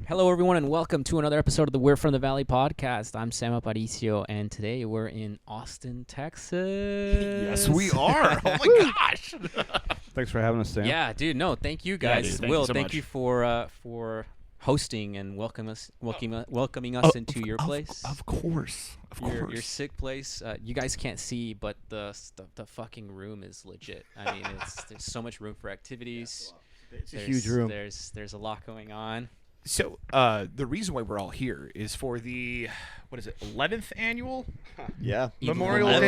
Hello, everyone, and welcome to another episode of the We're From the Valley podcast. I'm Sam Aparicio, and today we're in Austin, Texas. Yes, we are. Oh, my gosh. Thanks for having us, Sam. Yeah, dude, no, thank you guys. dude, thank Will, you so thank much. you for hosting and welcoming us into your place. Of course. Your sick place. You guys can't see, but the fucking room is legit. I mean, there's so much room for activities. It's a huge room. There's a lot going on. So, the reason why we're all here is for the, 11th annual Yeah. Memorial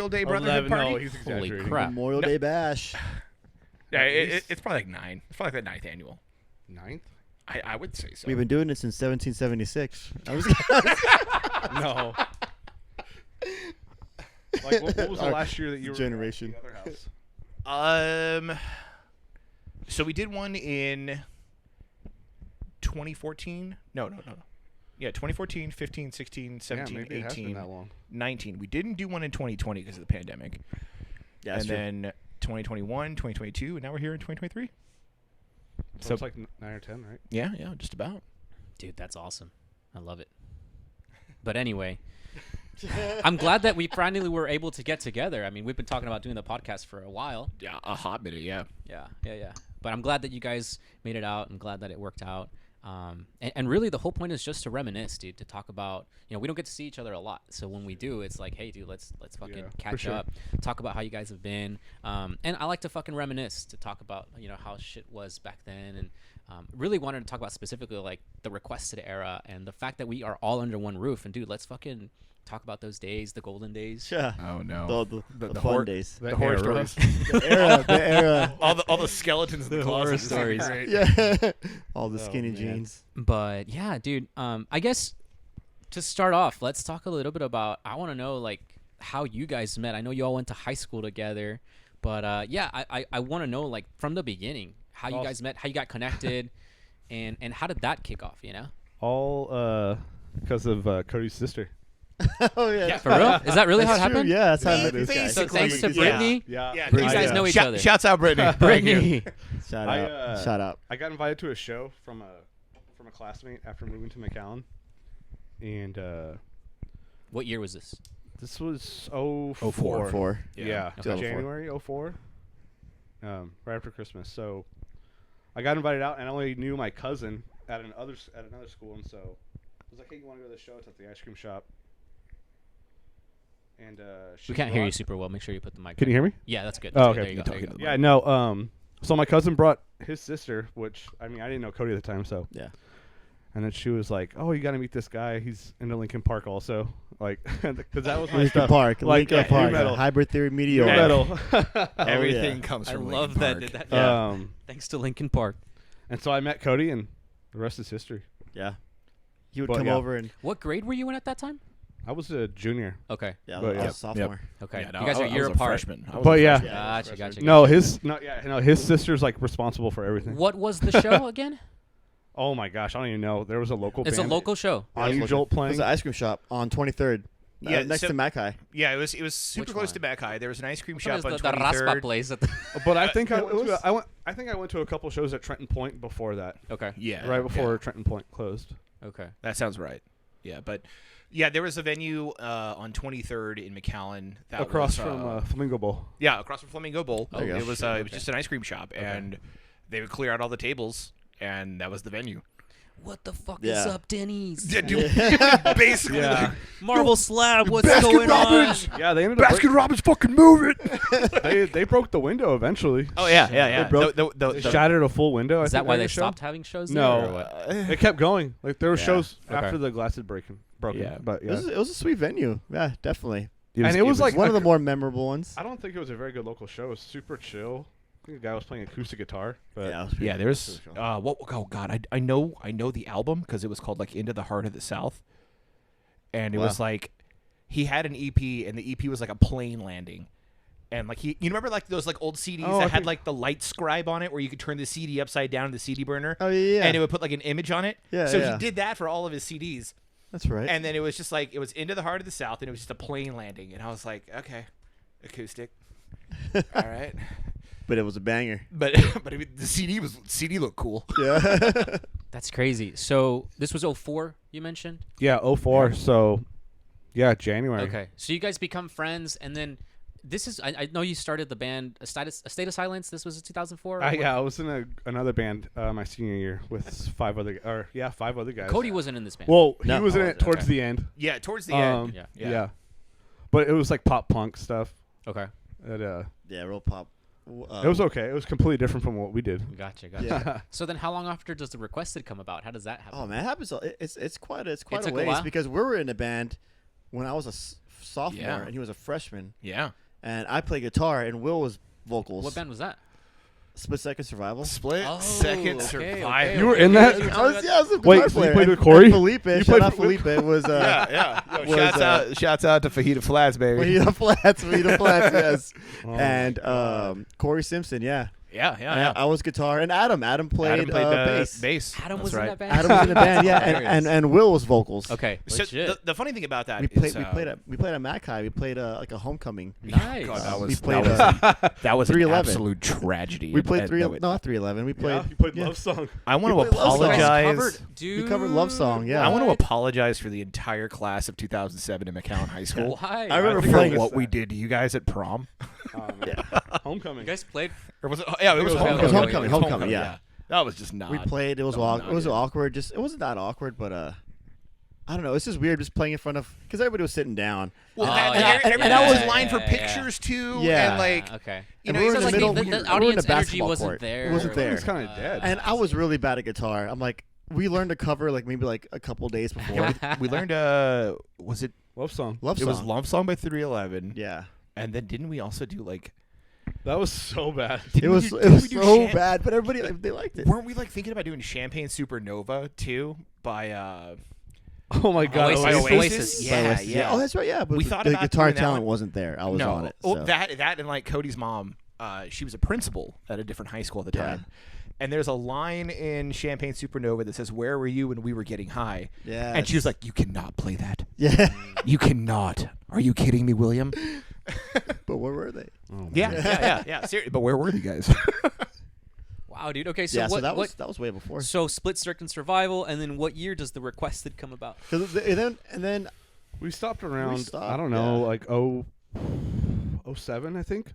Day Brotherhood Party? No, he's Holy exaggerating. crap. Memorial Day Bash. Yeah, it's probably like 9. It's probably like the 9th annual. 9th? I would say so. We've been doing it since 1776. No. Like, what was the last year that you were Generation. at the other house? So we did one in 2014. No. Yeah, 2014, 15, 16, 17, yeah, maybe it has been 18, that long. 19. We didn't do one in 2020 because of the pandemic. Yeah, and that's true. then 2021, 2022, and now we're here in 2023. So it's like 9 or 10, right? Yeah, just about. Dude, that's awesome. I love it. But anyway, I'm glad that we finally were able to get together. I mean, we've been talking about doing the podcast for a while. Yeah, a hot minute, yeah. Yeah. But I'm glad that you guys made it out. I'm glad that it worked out. And really, the whole point is just to reminisce, dude. To talk about, we don't get to see each other a lot. So when we do, it's like, hey, dude, let's fucking catch up, talk about how you guys have been. And I like to fucking reminisce, to talk about, how shit was back then, and really wanted to talk about specifically like the Requested era and the fact that we are all under one roof. And dude, let's fucking talk about those days, the golden days. Yeah. Oh no. The fun days. The horror stories. The era. all the skeletons in the horror closet. stories. Yeah. All the skinny man. jeans. But yeah, dude, I guess to start off, let's talk a little bit about, I want to know like how you guys met. I know you all went to high school together, but I want to know like from the beginning, how you guys met, how you got connected, and how did that kick off, All because of Cody's sister. Oh, yeah. For real? Is that really how it That's true. happened? Yeah, that's how I met this guy. So thanks to Yeah. Brittany, Yeah. Yeah, you guys know each other. Shouts out Brittany. Brittany. Shout out. Shout out. I got invited to a show from a classmate after moving to McAllen. And What year was this? this was 04. 4. Yeah, Okay. January 04. Right after Christmas. So I got invited out, and I only knew my cousin at another school, and so I was like, "Hey, you want to go to the show? It's at the ice cream shop." And We can't hear you super well. Make sure you put the mic. Can you hear me? Yeah, that's good. Oh, That's okay. good. There you go. Yeah, no. So my cousin brought his sister, which I didn't know Cody at the time, so Yeah. and then she was like, "Oh, you got to meet this guy. He's into Lincoln Park also." Like, because that was my Lincoln stuff. Park. Like, Lincoln Park. metal. Hybrid Theory Nu Meteor. metal. Everything yeah. comes I from love Linkin that. Park. Did that. Yeah. Thanks to Lincoln Park. And so I met Cody, and the rest is history. Yeah. He would But, come yeah. over and What grade were you in at that time? I was a junior. Okay. I But, was yeah. a sophomore. Okay. Yeah, no, you guys I are a year was apart. freshman. I was But a yeah. freshman. Gotcha. No, his sister's like responsible for everything. What was the show again? Oh my gosh, I don't even know. There was a local It's a band. local show. Unusual It was playing. an ice cream shop on 23rd. Yeah, next so- to Mackay. Yeah, it was super Which close one? to Back High. There was an ice cream What shop is on the raspa 23rd. place at the But I think I it went to was- I think I went to a couple shows at Trenton Point before that. Okay. Yeah, Right before yeah. Trenton Point closed. Okay. That sounds right. Yeah, but yeah, there was a venue on 23rd in McAllen that Across was, from Flamingo Bowl. yeah, across from Flamingo Bowl. There you go. It was Okay. just an ice cream shop, and they would clear out all the tables, and that was the venue. What the fuck Yeah. is up, Denny's? Yeah, dude, basically, Yeah. Marble slab. What's Baskin going Robbins! on? Yeah, they ended up Baskin Robbins, fucking move it! they broke the window eventually. Oh yeah. They broke- They shattered a full window. Is I that think, why during they the show. stopped having shows there? No, Or what? it kept going. Like there were Yeah. shows Okay. after the glass had broken. Yeah. But yeah. It was a sweet venue. Yeah, definitely. And it was like one of the more memorable ones. I don't think it was a very good local show. It was super chill. I think the guy was playing acoustic guitar. But Yeah, it was pretty- Yeah, there's pretty chill. what? Oh God, I know the album because it was called like Into the Heart of the South, and it Wow. was like he had an EP, and the EP was like a plane landing, and like you remember like those like old CDs Oh, I that had think- like the light scribe on it where you could turn the CD upside down in the CD burner, Oh yeah. and it would put like an image on it. Yeah, So yeah. he did that for all of his CDs, That's right. and then it was just like it was Into the Heart of the South, and it was just a plane landing, and I was like, okay, acoustic, all right. But it was a banger. But the CD looked cool. Yeah. That's crazy. So this was 04 you mentioned? Yeah, 04. So, yeah, January. Okay. So you guys become friends, and then this is I know you started the band A State of Silence. This was 2004. Yeah, I was in another band my senior year with 5 other guys. Cody wasn't in this band. Well, he No. was in Oh, it towards okay. the end. Yeah, towards the end. Yeah. Yeah. But it was like pop punk stuff. Okay. Yeah, real pop. It was okay. It was completely different from what we did. Gotcha. Yeah. So then, how long after does the Requested come about? How does that happen? Oh man, it happens. It's quite a took a ways while? because we were in a band when I was a sophomore Yeah. and he was a freshman, Yeah. and I played guitar and Will was vocals. What band was that? Split Second Survival. Split Oh, second okay, survival. okay, You were okay. in that? You were I talking was, about- yeah, I was a Wait, guitar so you player. played with And Corey? Felipe. You Shout played out with- Felipe. Was Yo, was, shouts out to Fajita Flats, baby. Fajita Flats. Fajita Flats. Yes. Oh, And my Corey Simpson. Yeah. Yeah, And I was guitar, and Adam played, bass. bass. Adam That's was right. in that band. Adam was in the band. Yeah, Hilarious. and Will was vocals. Okay. So Legit. the funny thing about that We is, played at Mackay. We played like a homecoming. Nice. God, that We was played, that was an 311. absolute tragedy. We played And 311. We played. Yeah, you played yeah. Love Song. I want to played Love Song. You guys apologize. covered, dude. We covered Love Song, yeah. I want to What? apologize for the entire class of 2007 in McAllen High School. Why? I remember For playing what we did to you guys at prom. Homecoming. You guys played. Or was it? Yeah, it was Okay, homecoming. okay, Homecoming, okay. homecoming, yeah. That was just not. We played. It was not it was good. awkward. Just it wasn't that awkward, but I don't know. It's just weird just playing in front of because everybody was sitting down. Well, Oh, that, yeah. and And that I was was- lined for yeah, yeah. pictures too. Yeah. And like, Okay. you know, And we were it's in just the like middle. the we were in audience the energy basketball wasn't court. there. It wasn't It there. was kind of dead. And I was really bad at guitar. I'm like, we learned to cover like maybe like a couple days before. we learned. Was it? Love Song. Love It song. was Love Song by 311. Yeah. And then didn't we also do like? That was so bad. It Didn't we was do- it didn't was we do so Cham- bad, but everybody they liked it. Weren't we like thinking about doing Champagne Supernova too by Oh my God. Oasis. by Oasis. Oasis? Yeah, By West- yeah. Oh, that's right. Yeah, but We the thought about guitar doing that talent one. wasn't there. I was no. on it. Oh, so. that and like Cody's mom, she was a principal at a different high school at the Yeah. time. And there's a line in Champagne Supernova that says, "Where were you when we were getting high?" Yeah. And she was like, "You cannot play that. Yeah. You cannot. Are you kidding me, William?" But where were they? Oh, Yeah. Seriously, but where were you guys? Wow, dude. Okay, so yeah. what? So that what? was way before. So Split Second Survival, and then what year does the Requested come about? And then We stopped around, stopped, I don't know, yeah. like 07, I think.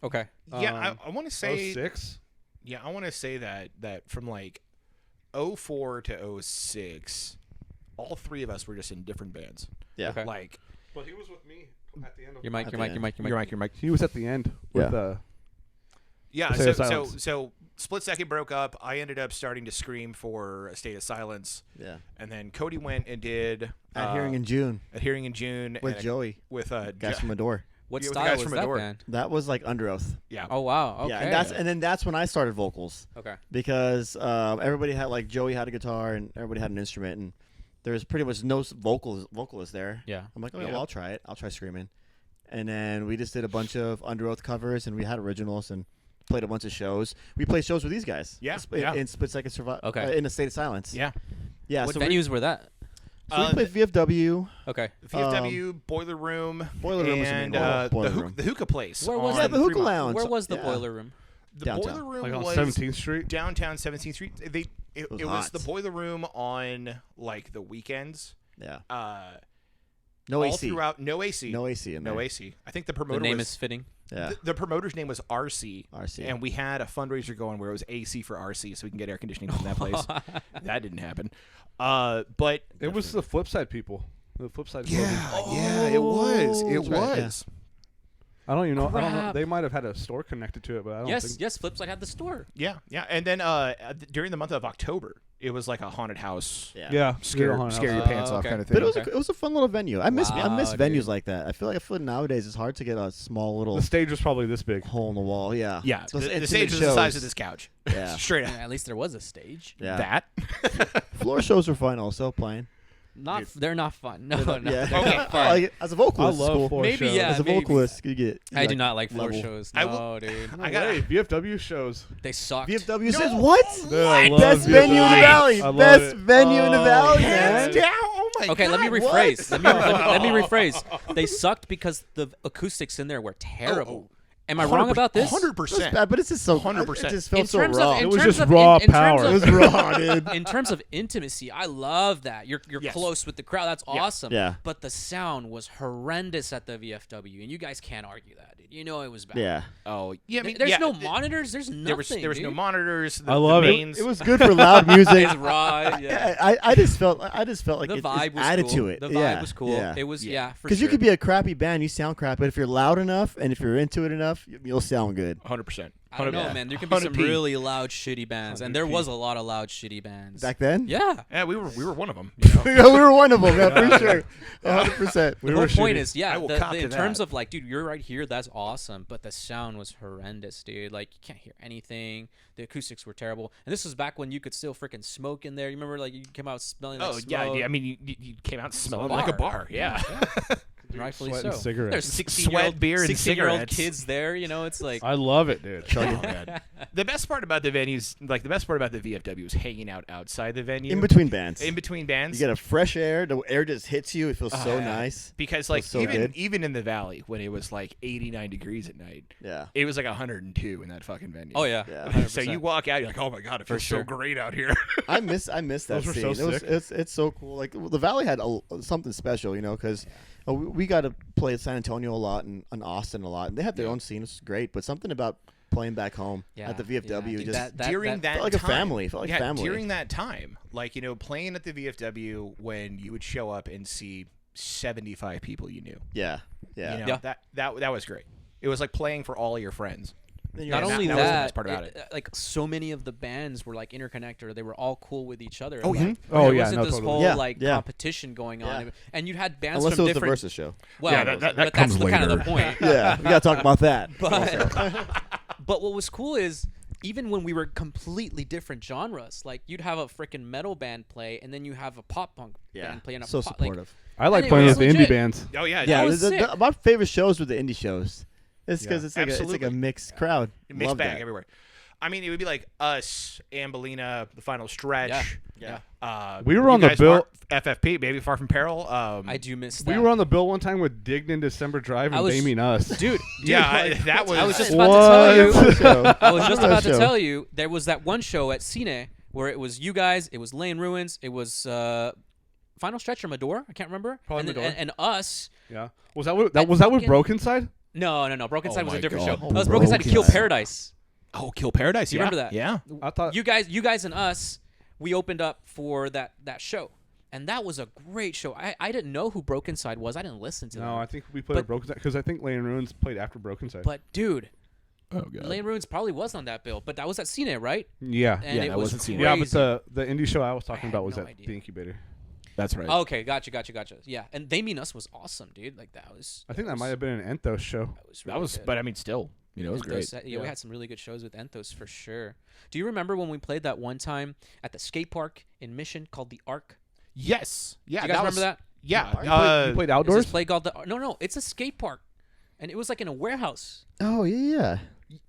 Okay. Yeah, I want to say 06. Yeah, I want to say that from like 04 to 06, all three of us were just in different bands. yeah. Okay. Like But he was with me at the end of Your mic, At your the mic, your end. mic, your mic. your mic. He was at the end with Yeah. Yeah, State of so Silence. Split Second broke up. I ended up starting to scream for A State of Silence, Yeah. and then Cody went and did At Hearing in June at Hearing in June with and Joey, with guys from Adore. What Yeah, with the style guys was from that Adore. band? That was like Under Oath. yeah. Oh wow. Okay. Yeah, and then that's when I started vocals okay. because everybody had like Joey had a guitar and everybody had an instrument and there was pretty much no vocalist there. Yeah. I'm like, okay, Yeah. well, I'll try it. I'll try screaming. And then we just did a bunch of Under Oath covers and we had originals and played a bunch of shows. We played shows with these guys. Yeah, In, yeah. in Split Second Survival. Okay. In A State of Silence. Yeah. Yeah. What so venues were that? we played VFW. Okay. VFW, Boiler Room, Boiler Room was the and main one. Boiler the, Room. the hookah place. Where was on Yeah, the hookah Fremont. lounge. Where was the Yeah. boiler room? The Downtown. Boiler Room like on was 17th Street. downtown 17th Street. It was was hot. the Boiler Room on like the weekends. Yeah. all No AC. throughout. No AC. No AC in there. No AC. I think the The promoter name was, is fitting. Yeah. the promoter's name was RC. RC. And we had a fundraiser going where it was AC for RC, so we can get air conditioning from that place. That didn't happen. But It was the flip side people. The flip side. yeah, it was. It That's right, yeah. was. I don't even know. I don't know. Crap. They might have had a store connected to it, but I don't Yes, think. yes. Flipside had the store. Yeah, yeah. And then during the month of October, it was like a haunted house. Yeah. Yeah. Scare your house. pants off Okay. kind of thing. But it was Okay. it was a fun little venue. I miss Wow, venues dude. like that. I feel like nowadays it's hard to get a small little The stage was probably this big. hole in the wall. Yeah. yeah, Those the intimate stage was the size shows. of this couch. Yeah. Straight Yeah, up. at least there was a stage. Yeah. That. Floor shows were fun also playing. Not. They're not fun. No, no. Yeah. They're not fun. Like, as a vocalist, I love it's cool. floor Maybe, shows. yeah. As a maybe. vocalist, you get. I do not like floor level. shows. I No, will- dude. I got Hey, VFW shows. They sucked. VFW says what? Dude, I love Best venue in the VFW. valley. I love Best it. venue in the Oh, valley, Hands man. down. Oh my Okay, god. let me what? rephrase. Let me rephrase. They sucked because the acoustics in there were terrible. Am I wrong about this? 100%. Bad, but it's just so 100%. It just felt In so terms raw. of, in It was terms just of, raw in terms power. of- It was raw, dude. In terms of intimacy, I love that. You're Yes. close with the crowd. That's awesome. Yeah. But the sound was horrendous at the VFW, and you guys can't argue that, dude. You know it was bad. Yeah. Oh, yeah. I mean, There's yeah, no monitors. There's nothing. There was no dude. monitors. I love the it. mains, It was good for loud music. It's raw. Yeah. I just felt like The it vibe was added cool. to it. The vibe Yeah, was cool. yeah. It was for Because sure. you could be a crappy band, you sound crap, but if you're loud enough and if you're into it enough, you'll sound good. 100%. I don't know, 100%. man. There could be some 100p. really loud, shitty bands, and there was a lot of loud, shitty bands. Back then? Yeah. Yeah, we were one of them. We were one of them, yeah, for sure. 100%. The whole point is, I will the, cop to in terms that. of like, dude, you're right here. That's awesome, but the sound was horrendous, dude. Like, you can't hear anything. The acoustics were terrible, and this was back when you could still freaking smoke in there. You remember, like, you came out smelling like Oh, smoke. yeah. I mean, you came out smelling a like a bar. bar. Yeah. Rightfully Sweat so. and cigarettes. There's 16 Sweat, beer, and 16-year-old cigarettes. kids there. You know, it's like I love it, dude. Oh, man. The best part about the venues, like the best part about the VFW, is hanging out outside the venue. In between bands. In between bands. You get a fresh air. The air just hits you. It feels so nice. Because like so good. even in the valley when it was like 89 degrees at night, Yeah. it was like 102 in that fucking venue. oh yeah, Yeah. 100%. So you walk out, you're like, oh my god, it feels sure. so great out here. I miss that Those were scene. so sick. It's so cool. Like the Valley had something special, you know, because we got to play at San Antonio a lot and Austin a lot, and they have their own scene. It's great, but something about playing back home at the VFW dude, just During that felt like a time, family. Felt like family. During that time, like playing at the VFW when you would show up and see 75 people you knew. yeah. That was great. It was like playing for all of your friends. Not And only that was the that, best part about it. like so many of the bands were like interconnected. They were all cool with each other. Oh, Like, yeah. there Oh, yeah, wasn't no, this totally. whole Yeah, like yeah. competition going on, Yeah. and you'd had bands Unless it from was the different. Versus show. Well, Yeah, that but comes that's kind of the later. point. Yeah, we got to talk about that. But what was cool is even when we were completely different genres, like you'd have a freaking metal band play, and then you have a pop punk band playing a so pop, supportive. I like And it playing was with the indie legit. bands. Oh yeah, Yeah, was sick. my favorite shows were the indie shows. It's because it's like a Absolutely. mixed crowd. mixed Love bag that. everywhere. I mean, it would be like us, Ambelina, the final stretch. Yeah. We were you on the guys bill- FFP, baby, Far from Peril. I do miss that. We were on the bill one time with Dignan December Drive I and was- Blaming Us. dude. Yeah, that was. I was just about to tell you. What? I was just Remember about that to show? tell you there was that one show at Cine where it was you guys, it was Lane Ruins, it was Final Stretch or Mador, I can't remember. Probably and, then- Mador. and us. Yeah. Was that with Broken Side? No. Broken Oh Side was a my different God. show. That was Broken Side to Kill Broken Side. Paradise. Oh, Kill Paradise. You yeah. remember that? Yeah. I thought You guys and us, we opened up for that show. And that was a great show. I didn't know who Broken Side was. I didn't listen to them. No, I think we played But- at Broken Side because I think Lane Ruins played after Broken Side. But dude, Oh god. Lane Ruins probably was on that bill, but that was at Cine, right? Yeah. And Yeah, it that was wasn't Cine. crazy. Yeah, but the indie show I was talking had about was no at idea. the Incubator. That's right. Okay, gotcha. Yeah, and They Mean Us was awesome, dude. Like that was. I think that might have been an Enthos show. that was, good. but I mean, still, it was great. Enthos, yeah, we had some really good shows with Enthos for sure. Do you remember when we played that one time at the skate park in Mission called the Arc? Yes. Yeah. Do you guys remember was, that? Yeah. You played Is outdoors? this play called the? No, it's a skate park, and it was like in a warehouse. Oh yeah.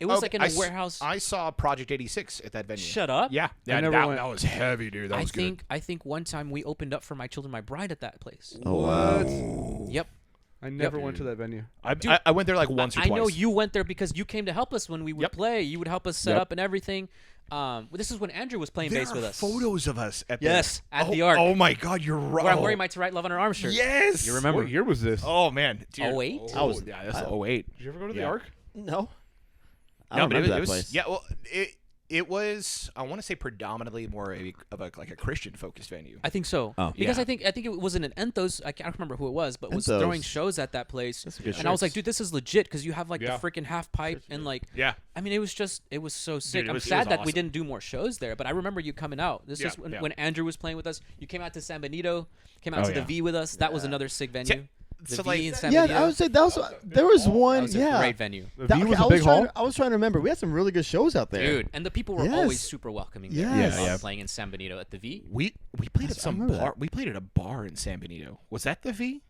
It was Okay, like in a warehouse. I saw Project 86 at that venue. Shut up. Yeah. I never went. That was heavy, dude. That was good. I think one time we opened up for My Children, My Bride at that place. Oh wow. Yep. I never went to that venue. I went there like once or I twice. know you went there because you came to help us when we would Yep. play. You would help us set Yep. up and everything. This is when Andrew was playing There bass are with us. photos of us at Yes, the, at the Arc. Oh my God, you're right. Where I'm wearing my To Right Love on Her Arm shirt. Yes. You remember? What year was this? Oh man. Dude. 08? Yeah, that's 08. Did you ever go to the Yeah. Arc? No. I No, don't but remember it that was, place. yeah. Well, it was. I want to say predominantly more of a Christian focused venue. I think so. Oh. Because Yeah. I think it was in an Enthos. I can't remember who it was, but was Enthos. throwing shows at that place. That's a good And I was shirts. like, dude, this is legit because you have like Yeah. the freaking half pipe and like. Yeah. I mean, it was so sick. it I'm was sad that we awesome. didn't do more shows there, but I remember you coming out. This Yeah, is yeah. when Andrew was playing with us. You came out to San Benito, came out Oh, to the yeah. V with us. That was another sick venue. The so, V like, in San Yeah, Benito. I would say that was there was that one. was a Yeah. great venue, The That- V okay, was I a big trying hall. to- I was trying to remember. We had some really good shows out there. dude. And the people were Yes. always super welcoming. there. Yes. I love Yeah. playing in San Benito at the V. We played Yes, at I some remember bar. that. We played at a bar in San Benito. Was that the V?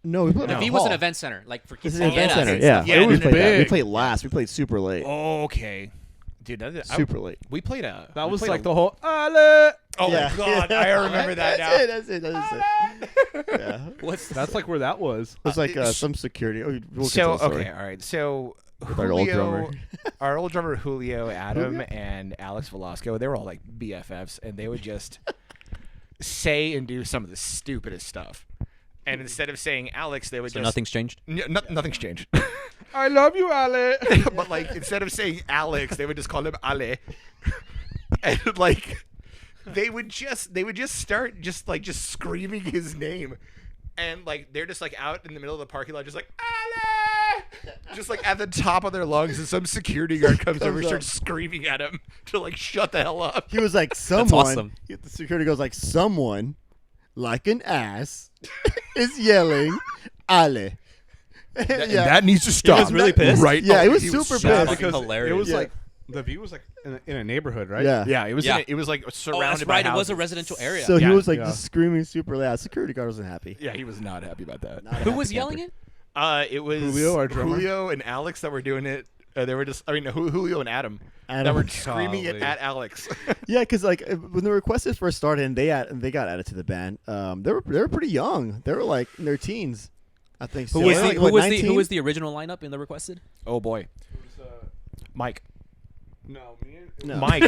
No, we played The at V a was an hall. event center, like for This kids. is an event and center. stuff. Yeah, Yeah, we it played was that. We big. played last. We played super late. Okay, dude. Super late. We played a. That we was played like a- the whole Ale. Oh Yeah. my God, I remember that now. That's it. Yeah. What's That's like where that was. It was like some security. Oh, we'll get So to the story. okay, all right. So With our old drummer. our old drummer Julio, Adam, and Alex Velasco, they were all like BFFs, and they would just say and do some of the stupidest stuff. And instead of saying Alex, they would So just nothing's changed. nothing's changed. I love you, Ale. But like instead of saying Alex, they would just call him Ale. And like they would just start just screaming his name. And like they're just like out in the middle of the parking lot just like Ale! Just like at the top of their lungs, and some security guard comes over and starts screaming at him to like shut the hell up. He was like, someone. awesome. The security goes like, someone, like an ass, is yelling, Ale. And that needs to stop. He was really pissed? Right? Yeah, Oh, he was he super so pissed. fucking Because hilarious. it was Yeah. like the view was like in a neighborhood, right? Yeah. Yeah, it was. Yeah. It was like Oh, surrounded that's by right. It was houses. a residential area. So Yeah, he was like yeah. just screaming super loud. Security guard wasn't happy. Yeah, he was not happy about that. Not a Who happy was yelling camper. it? It was Julio, our drummer. Julio and Alex that were doing it. They were just. I mean, Julio and Adam. That Adam. were screaming it Golly. at Alex. Yeah, because like when the requesters first started and they got added to the band, they were pretty young. They were like in their teens, I think. Who still. was They were, the like, who what, was the 19? who was the original lineup in the requested? Oh boy, It was, Mike. no, me and No. Mike,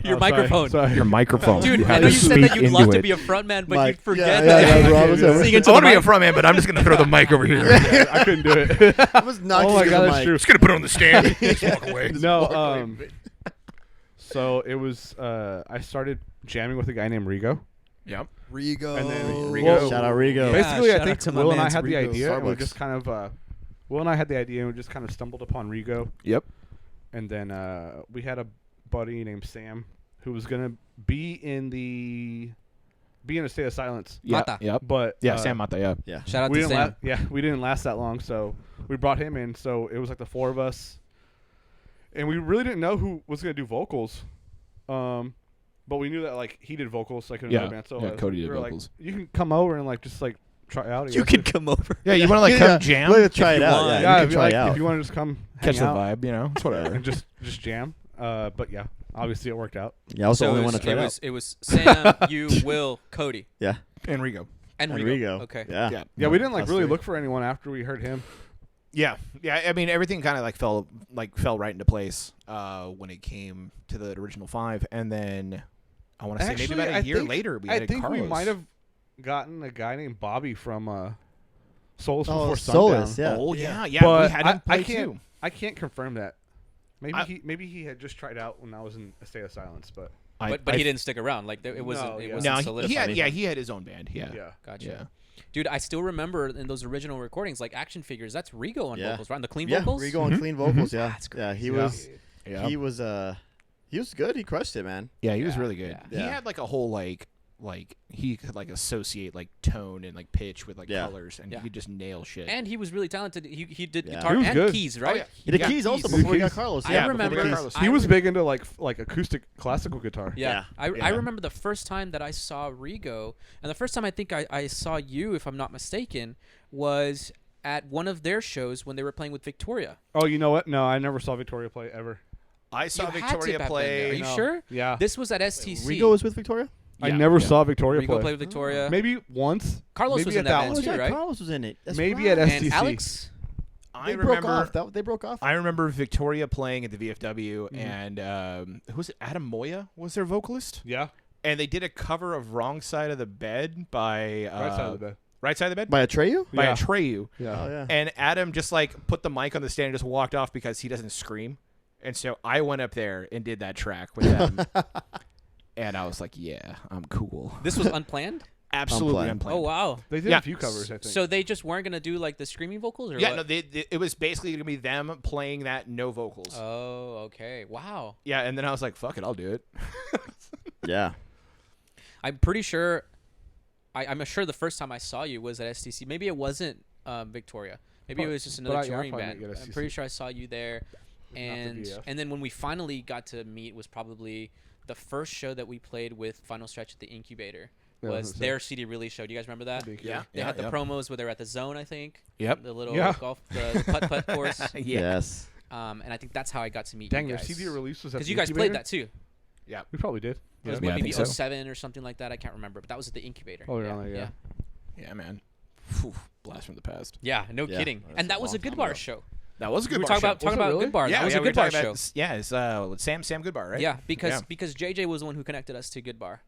Your Oh, microphone. Sorry. your microphone. Dude, You I had know to you said speak that you'd into love to it. be a frontman, but Mike. you forget Yeah, that. Rob was over. Sing into I want the to be a mic. front man, but I'm just gonna throw the mic over here. Yeah, I couldn't do it. I was not Oh my God, that's true. Just gonna put it on the stand. Just walk away. No, so it was. I started jamming with a guy named Rigo. Yep. Rigo. And then Rigo. Shout out Rigo. Yeah, Basically, shout I out think to my Will and I mans had the Rigo. idea, and we Starbucks. just kind of. Will and I had the idea, and we just kind of stumbled upon Rigo. Yep. And then we had a buddy named Sam who was gonna be in a state of silence, Yep. Mata. Yep. but Yeah, Sam Mata. Yeah. Yeah. Shout out we to didn't Sam. we didn't last that long, so we brought him in. So it was like the four of us, and we really didn't know who was gonna do vocals, but we knew that like he did vocals, like in Yeah. another band. So Yeah, Cody did we were vocals. Like, you can come over and like just like try out. I You guess. can come over. Yeah. You want to like come jam? We're gonna try it you out. want. Yeah, Yeah, you if can you, try like, it out. if you want to just come Catch the hang out vibe. You know, it's whatever. and just jam. But yeah, obviously it worked out. Yeah, I was the So only it one was, to try it it was out. it was Sam, you, Will, Cody, Yeah. And Rigo. and And Rigo. Rigo. Okay. Yeah. Yeah. Yeah, we didn't like us really three. look for anyone after we heard him. Yeah, yeah. I mean, everything kind of like fell right into place when it came to the original five, and then I want to say maybe Actually, about a year later we I added think Carlos. we might have gotten a guy named Bobby from Souls Oh, Before Solus, Sundown. yeah. Oh yeah, yeah. But we had him play too. I can't confirm that. I- Maybe he had just tried out when I was in a state of silence, but But he didn't stick around. Like it wasn't. No, It yeah. wasn't No, solidified. he had his own band. Yeah, yeah. Gotcha. yeah. Dude, I still remember in those original recordings, like action figures. That's Rigo on Yeah. vocals, right? On the clean Yeah, vocals. Rigo on clean vocals. Yeah. That's Yeah, he Yeah. was. Yeah. He was good. He crushed it, man. Yeah, he was Yeah, really good. yeah. He Yeah. had like a whole like he could like associate like tone and like pitch with like Yeah. colors, and Yeah. he could just nail shit. And he was really talented. He did Yeah. guitar He was and good. keys, right? Oh, yeah. He did Yeah. keys also Keys. before he got Keys. Carlos. I Yeah, remember- before he got Carlos. He was big into like acoustic classical guitar. Yeah. Yeah. I remember the first time that I saw Rigo, and the first time I think I saw you, if I'm not mistaken, was at one of their shows when they were playing with Victoria. Oh, you know what? No, I never saw Victoria play ever. I saw You had to Victoria back then. play. Are you No. sure? Yeah. This was at STC. Rigo was with Victoria. I Yeah. never Yeah. saw Victoria Rigo play. played with Victoria. Maybe once. Carlos maybe was at in that band one. Oh, too, yeah, right? Carlos was in it. That's Maybe right. at And STC. Alex. I They broke remember. off. They broke off. I remember Victoria playing at the VFW, and who was it? Adam Moya was their vocalist, Yeah. and they did a cover of "Wrong Side of the Bed" by Right side of the bed. Right Side of the Bed By Atreyu? by Yeah. Atreyu. Yeah. Oh yeah. And Adam just like put the mic on the stand and just walked off because he doesn't scream. And so I went up there and did that track with them. And I was like, yeah, I'm cool. This was unplanned. Absolutely Unplanned. unplanned. Oh wow. They did Yeah. a few covers, I think. So they just weren't gonna do like the screaming vocals, or Yeah, what? no, it was basically going to be them playing that no vocals. Oh, okay. Wow. Yeah, and then I was like, fuck it, I'll do it. Yeah. I'm pretty sure. I'm sure the first time I saw you was at STC. Maybe it wasn't Victoria. Maybe it was just But another I touring probably band. met you at I'm STC. pretty sure I saw you there, and VF. and then when we finally got to meet was probably the first show that we played with Final Stretch at the Incubator. Yeah, Was that's their CD release show? Do you guys remember that? Yeah. They had the promos where they were at the Zone, I think. Yep. The little Yeah. golf, the putt course. Yeah. Yes. And I think that's how I got to meet Dang, you their guys. CD release was at Because the you guys Incubator? played that too. Yeah. We probably did. It was Yeah, I maybe think so. 07 or something like that. I can't remember, but that was at the Incubator. Oh, around there, yeah. Yeah, man. Phew, blast from the past. Yeah, no Yeah, kidding. that's And a that was a long good time bar ago. show. That was a good We were bar talking show. about really? Good Bar. Yeah, that was yeah, a we were Good Bar talking show. about- Yeah, it's Sam Goodbar, right? Yeah, because JJ was the one who connected us to Good Bar,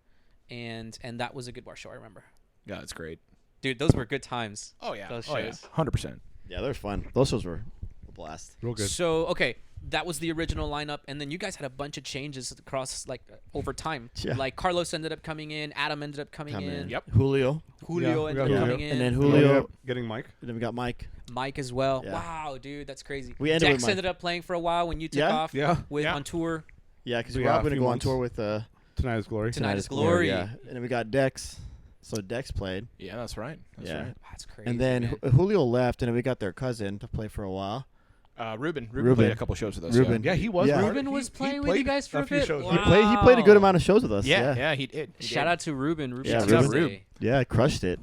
and that was a Good Bar show. I remember. Yeah, that's great. Dude, those were good times. Oh yeah, Those oh yeah, shows. 100%. Yeah, they're fun. Those shows were a blast. Real good. So okay, that was the original lineup, and then you guys had a bunch of changes across over time. Yeah. Like Carlos ended up coming in, Adam ended up coming in, Yep. Julio. Julio we ended got up Julio. coming in, And then And we Julio. ended up getting Mike. And then we got Mike. Mike as well. Yeah. Wow, dude, that's crazy. We ended with Dex Mike. ended up playing for a while when you took Yeah? off Yeah. on tour. Yeah, because We we're got a going to few go on months. tour with Tonight is Glory. Tonight is Glory. Yeah, and then we got Dex. So Dex played. Yeah, that's right. That's Yeah. right. That's crazy. And then man. Julio left, and then we got their cousin to play for a while. Ruben Ruben. played a couple shows with us. Ruben. Yeah, he was. Yeah. part of it. Ruben was He playing with you played guys for a few bit. shows. Wow. He played a good amount of shows with us. Yeah, Yeah, yeah, he did. He Shout did. out to Ruben. Ruben. Yeah, Shout out Ruben. to- Yeah, crushed it.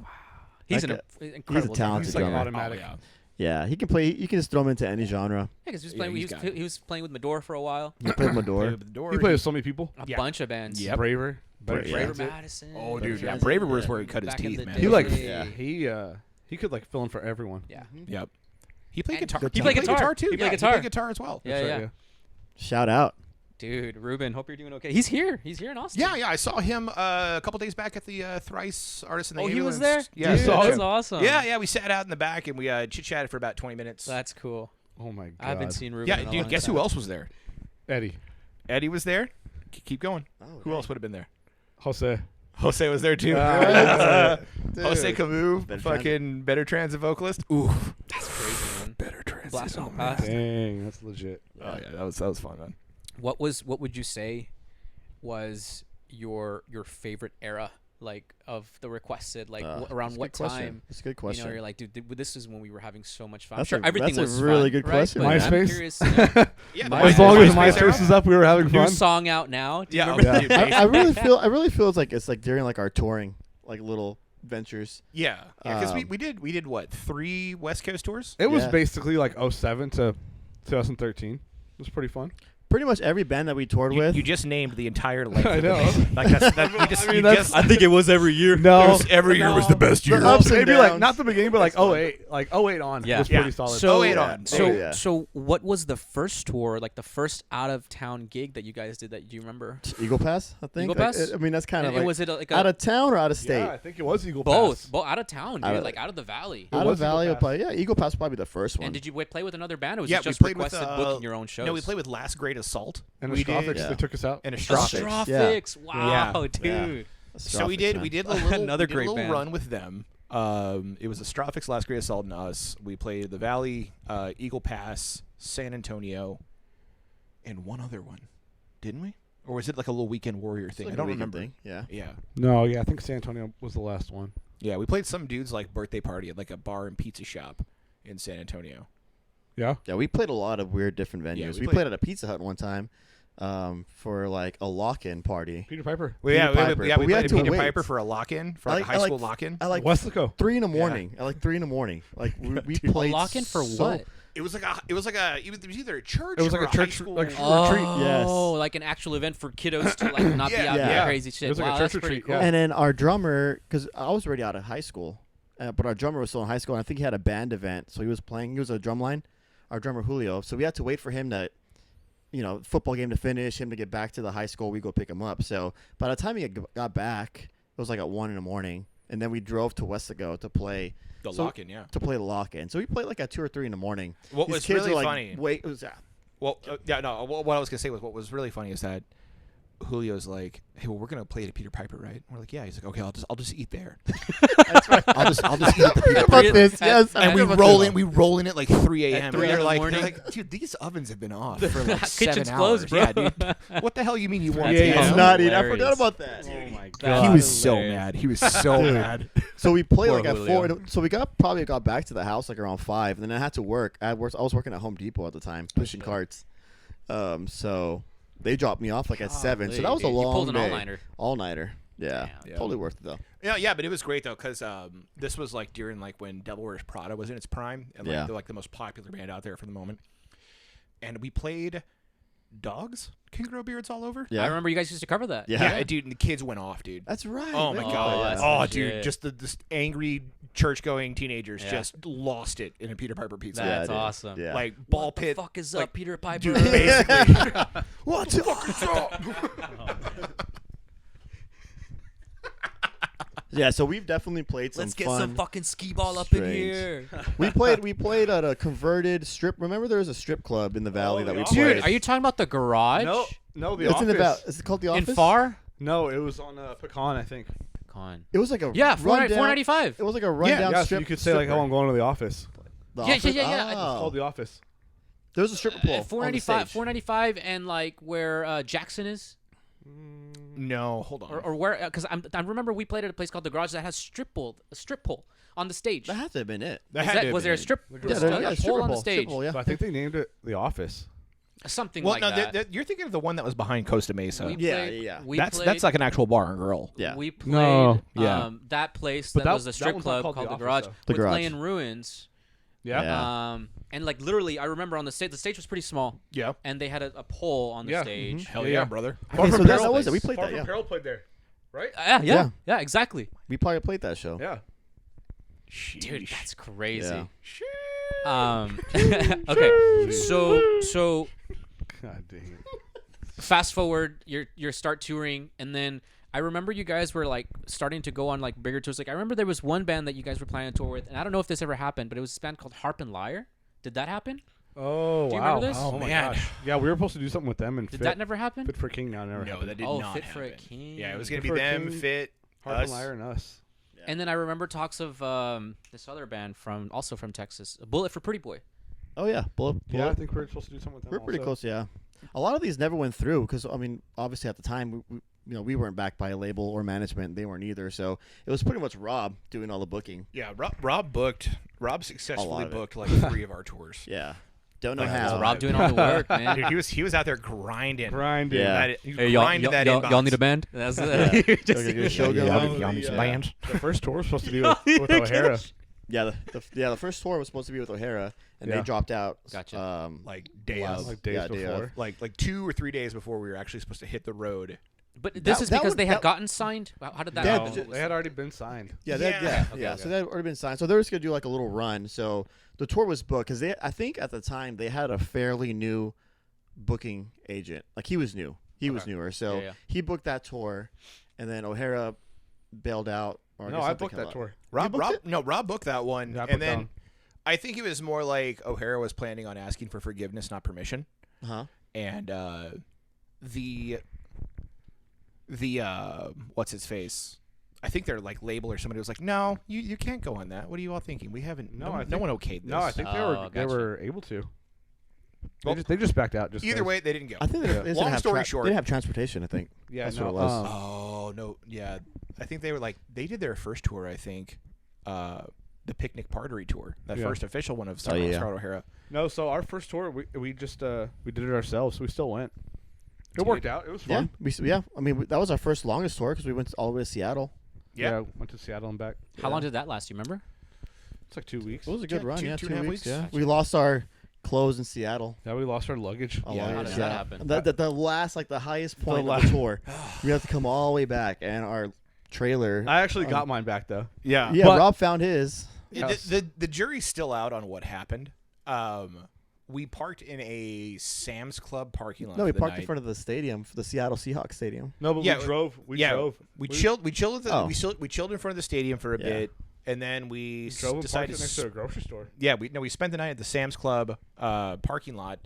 He's That an incredible talented He's like drummer. automatic. Oh, yeah. Yeah, he can play. You can just throw him into any genre. Yeah, because he was playing. he's got it. he was playing with Medora for a while. He played Medora. Played with the door. He played with so many people. A Yeah. bunch of bands. Yep. Braver. Better Yeah. Braver Transit. Madison. Oh, dude, yeah. Transit. Braver was where he cut his Back in teeth, the man. day. He like Yeah. he could like fill in for everyone. Yeah. Yep. He played And guitar. he played guitar. too. He played Yeah, guitar. He played guitar as well. Yeah, That's right, Shout out. Dude, Ruben, hope you're doing okay. He's here. He's here in Austin. Yeah, yeah. I saw him a couple days back at the Thrice Artists in the Oh, he was there? Ambulance. Yeah, Dude, saw that's him. awesome. yeah, yeah. We sat out in the back and we chit-chatted for about 20 minutes. That's cool. Oh my god. I haven't seen Ruben Yeah, in a dude. long Guess time. who else was there? Eddie. Eddie was there. Keep going. Oh, Who else would have been there? Jose. Jose was there too. Dude. Jose Camus, Better fucking Better Transit vocalist. Oof. That's crazy, man. Better Transit. Blast from oh, the man. past. Dang, that's legit. Oh yeah, that was fun, man. What would you say was your favorite era, like of the Requested, like around that's a what good question. time? That's a good You question. know, you're like, dude, this is when we were having so much fun. I'm That's sure a- everything that's a was really fun, good right? question, But man. I'm MySpace? curious, Yeah, As long as MySpace MySpace era. was up, we were having new fun. song out now. Do you Yeah, remember dude, that? I really feel it's like during like our touring, like little ventures. Yeah, because Um, we did what 3 West Coast tours? It was Yeah. basically like 07 to 2013. It was pretty fun. Pretty much every band that we toured with. You just named the entire length. I of the know. band. Like that. You just, I mean, you that's- just I think it was every year. No, every year was the best year. The ups and maybe like downs. not the beginning, but like 08, like 08 on. Yeah. was Yeah. pretty solid. So, 08 on. so, Yeah. so, what was the first tour, like the first out of town gig that you guys did? That do you remember? Eagle Pass, I think. Eagle Like, Pass? I mean, that's kind of And like was it like out of town or out of state. yeah, I think it was Eagle both, Pass. both out of town, dude, Out of- like out of the valley. It Out was of Valley, Eagle will probably, yeah, Eagle Pass was probably the first one. And did you play with another band, or was Yeah, it we just played with, Requested booking your own shows? No, we played with Last Great Assault. And we Astrophics, did, yeah. they took us out. and Astrophics. Astrophics. Wow, Yeah. dude. So we did man. we did a little Another we did a great little band. run with them. It was Astrophics, Last Great Assault, and us. We played the Valley, Eagle Pass, San Antonio, and one other one, didn't we? Or was it like a little Weekend Warrior It's thing? like I a don't weekend remember. thing, Yeah. Yeah, No, yeah, I think San Antonio was the last one. yeah. We played some dude's like birthday party at like a bar and pizza shop in San Antonio. Yeah, Yeah, we played a lot of weird different venues. Yeah, we we played played- at a Pizza Hut one time for like a lock-in party. Peter Piper. Well, yeah, Peter Piper, we but we played had at to Peter wait. Piper for a lock-in, for like a high school lock-in. At like Westlaco. 3 in the morning. At like 3 in the morning. Like we A played lock-in for so- what? It was like it was either a church. It was like or a church, high school. like Oh, retreat. Yes. like an actual event for kiddos to like not be Yeah. out Yeah. there crazy shit. It was like a Wow, church that's pretty retreat, cool. yeah. And then our drummer, because I was already out of high school, but our drummer was still in high school, and I think he had a band event, so he was playing. He was a drumline, our drummer Julio. So we had to wait for him to, football game to finish, him to get back to the high school. We go pick him up. So by the time he got back, it was like at 1 in the morning, and then we drove to Westlaco to play the so- lock-in, yeah. to play the lock-in. So we played like at 2 or 3 in the morning. What These was kids really were like, funny? Wait, it was Well, yeah, no. What I was gonna say was what was really funny is that Julio's like, "Hey, well, we're gonna play it at Peter Piper, right?" We're like, "Yeah." He's like, "Okay, I'll just eat there." That's right. I'll just eat at the Peter About Piper. this, yes. And we roll in at like 3 a.m. At 3 They're in the like, morning. dude, these ovens have been off for like Kitchen's 7 closed, hours. bro. Yeah, dude. What the hell you mean you want Yeah, to? yeah. I'm Yeah. not eating. I Hilarious. forgot about that. Oh my God. He was so Hilarious. mad. He was so Dude. mad. So we played Poor like at Julio. 4. So we probably got back to the house like around 5, and then I had to work. I was working at Home Depot at the time, pushing carts. So they dropped me off like at 7. So that was a Dude, you long pulled an day. all-nighter. All-nighter. Yeah. Damn. Yeah. Totally worth it though. Yeah, but it was great though because this was like during like when Devil Wears Prada was in its prime, and like Yeah. they're like the most popular band out there for the moment. And we played dogs can grow beards all over. Yeah. I remember you guys used to cover that. Yeah. Dude, and the kids went off, dude. That's right. Oh we my did god! that, that's Oh, legit. dude, just the angry church-going teenagers Yeah. just lost it in a Peter Piper pizza. That's dude. awesome. Yeah. Like ball What pit. the fuck is like, up, Peter Piper? Dude, basically. What the fuck is up? Yeah, so we've definitely played some Let's get fun. some fucking skee ball up in strange. here. we played at a converted strip. Remember, there was a strip club in the valley Oh, that the we office. played. Dude, are you talking about the garage? No, the It's office. in the valley. Is it called the office? In Far? No, it was on Pecan, I think. Con. It was like a Yeah, rundown. 495. It was like a rundown Yeah, so strip. you could say like, "Oh, I'm going to the office." The Yeah, office? yeah. It's Oh. called the office. There was a stripper pole. 495, 495, and like where Jackson is, No, hold on. or where? Because I remember we played at a place called the Garage that has a strip pole on the stage. That had to have been it. That Is had to that, have was there a been- strip? Yeah, Just there- a yeah, pole on the stripper stage, pole, yeah. So I think they named it the office. something Well, like no, that. you're thinking of the one that was behind Costa Mesa. We Yeah, played- yeah. we That's played- like an actual bar and grill. Yeah. We played No, yeah. that place But that that- was a that strip one's not club called called The the Office, Garage though. The with Garage. Play in Ruins. Yeah. Yeah. And like literally, I remember on the stage was pretty small, Yeah. and they had a pole on the Yeah. stage. Hell Yeah, yeah, yeah. brother. Okay, so that was it. We played Far that. From Yeah. Peril played there, right? Yeah, exactly. We probably played that show. Yeah. Dude, that's crazy. Yeah. Okay, so God dang it. fast forward, you start touring, and then I remember you guys were like starting to go on like bigger tours. Like I remember there was one band that you guys were planning to tour with, and I don't know if this ever happened, but it was this band called Harp and Lyre. Did that happen? Oh, Do you wow. remember this? Oh, Oh, my man. gosh. Yeah, we were supposed to do something with them and Did Fit. that never happen? Fit for King now never No, happened. that did Oh, not Fit for a happen. King. Yeah, it was Fit gonna be for a them, King, Fit, Harp us. and Lyre and us. And then I remember talks of this other band also from Texas, Bullet for Pretty Boy. Oh yeah. Bullet. Yeah, I think we were supposed to do something with them. We're pretty also. close. Yeah. A lot of these never went through because I mean, obviously at the time, we weren't backed by a label or management. They weren't either. So it was pretty much Rob doing all the booking. Yeah, Rob successfully of it. booked like 3 of our tours. Yeah. Don't know Like, how. So Rob doing all the work, man. Dude, he was out there grinding. Grinding. Yeah. He was Hey, y'all, grinding that inbox. y'all need a band? That's Yeah. Just- Okay, good show Yeah, going on. y'all need some bands. The first tour was supposed to be with O'Hara. Yeah, the first tour was supposed to be with O'Hara, and they Yeah. dropped out. Gotcha. Like day Last- of. Like days Yeah, day before. of. Like 2 or 3 days before we were actually supposed to hit the road. But this That- is that because would- they had that- gotten signed. How did that? They happen? had- No, they had already been signed. Yeah, Yeah. Okay. So they had already been signed. So they were just gonna do like a little run. So the tour was booked because I think at the time they had a fairly new booking agent. Like he was new. He was newer. So Yeah. he booked that tour, and then O'Hara bailed out. Or No, guess I I'm booked thinking that a tour. You booked it? Rob booked that one. Yeah, I and booked then that one. I think it was more like O'Hara was planning on asking for forgiveness, not permission. Huh? And the what's his face? I think their like label or somebody was like, "No, you can't go on that. What are you all thinking? We haven't. No, No, I no think- one okayed this." No, I think Oh, they gotcha. were able to. Well, They just backed out. Just either 'cause. way, they didn't go. I think they, Yeah. they didn't Long have story short- they didn't have transportation. I think. Yeah, That's no, what it was. Oh no, yeah. I think they were like they did their first tour. I think the Picnic Partery tour, that Yeah. first official one of Oh, yeah. Scarlett O'Hara. No, so our first tour, we just we did it ourselves. We still went. It Dude. worked out. It was Yeah, fun. I mean, that was our first longest tour because we went all the way to Seattle. Yeah. Went to Seattle and back. How long did that last? You remember? It's like 2 weeks. It was a good Yeah, run. two- Yeah, 2.5 weeks. weeks. Yeah, Gotcha. we lost our clothes in Seattle. Yeah, we lost our luggage. Oh, Yeah, wow. how does that happen? The last, like the highest point of la- the tour, we have to come all the way back, and our trailer. I actually got mine back though. Yeah. yeah, but- Rob found his. The jury's still out on what happened. We parked in a Sam's Club parking lot. No, we for the parked in night. front of the stadium, for the Seattle Seahawks stadium. No, but Yeah, we drove. We yeah, drove. We chilled. We chilled. Oh. We chilled in front of the stadium for a Yeah. bit, and then we Drove and decided parked it next to a grocery store. Yeah, we spent the night at the Sam's Club parking lot,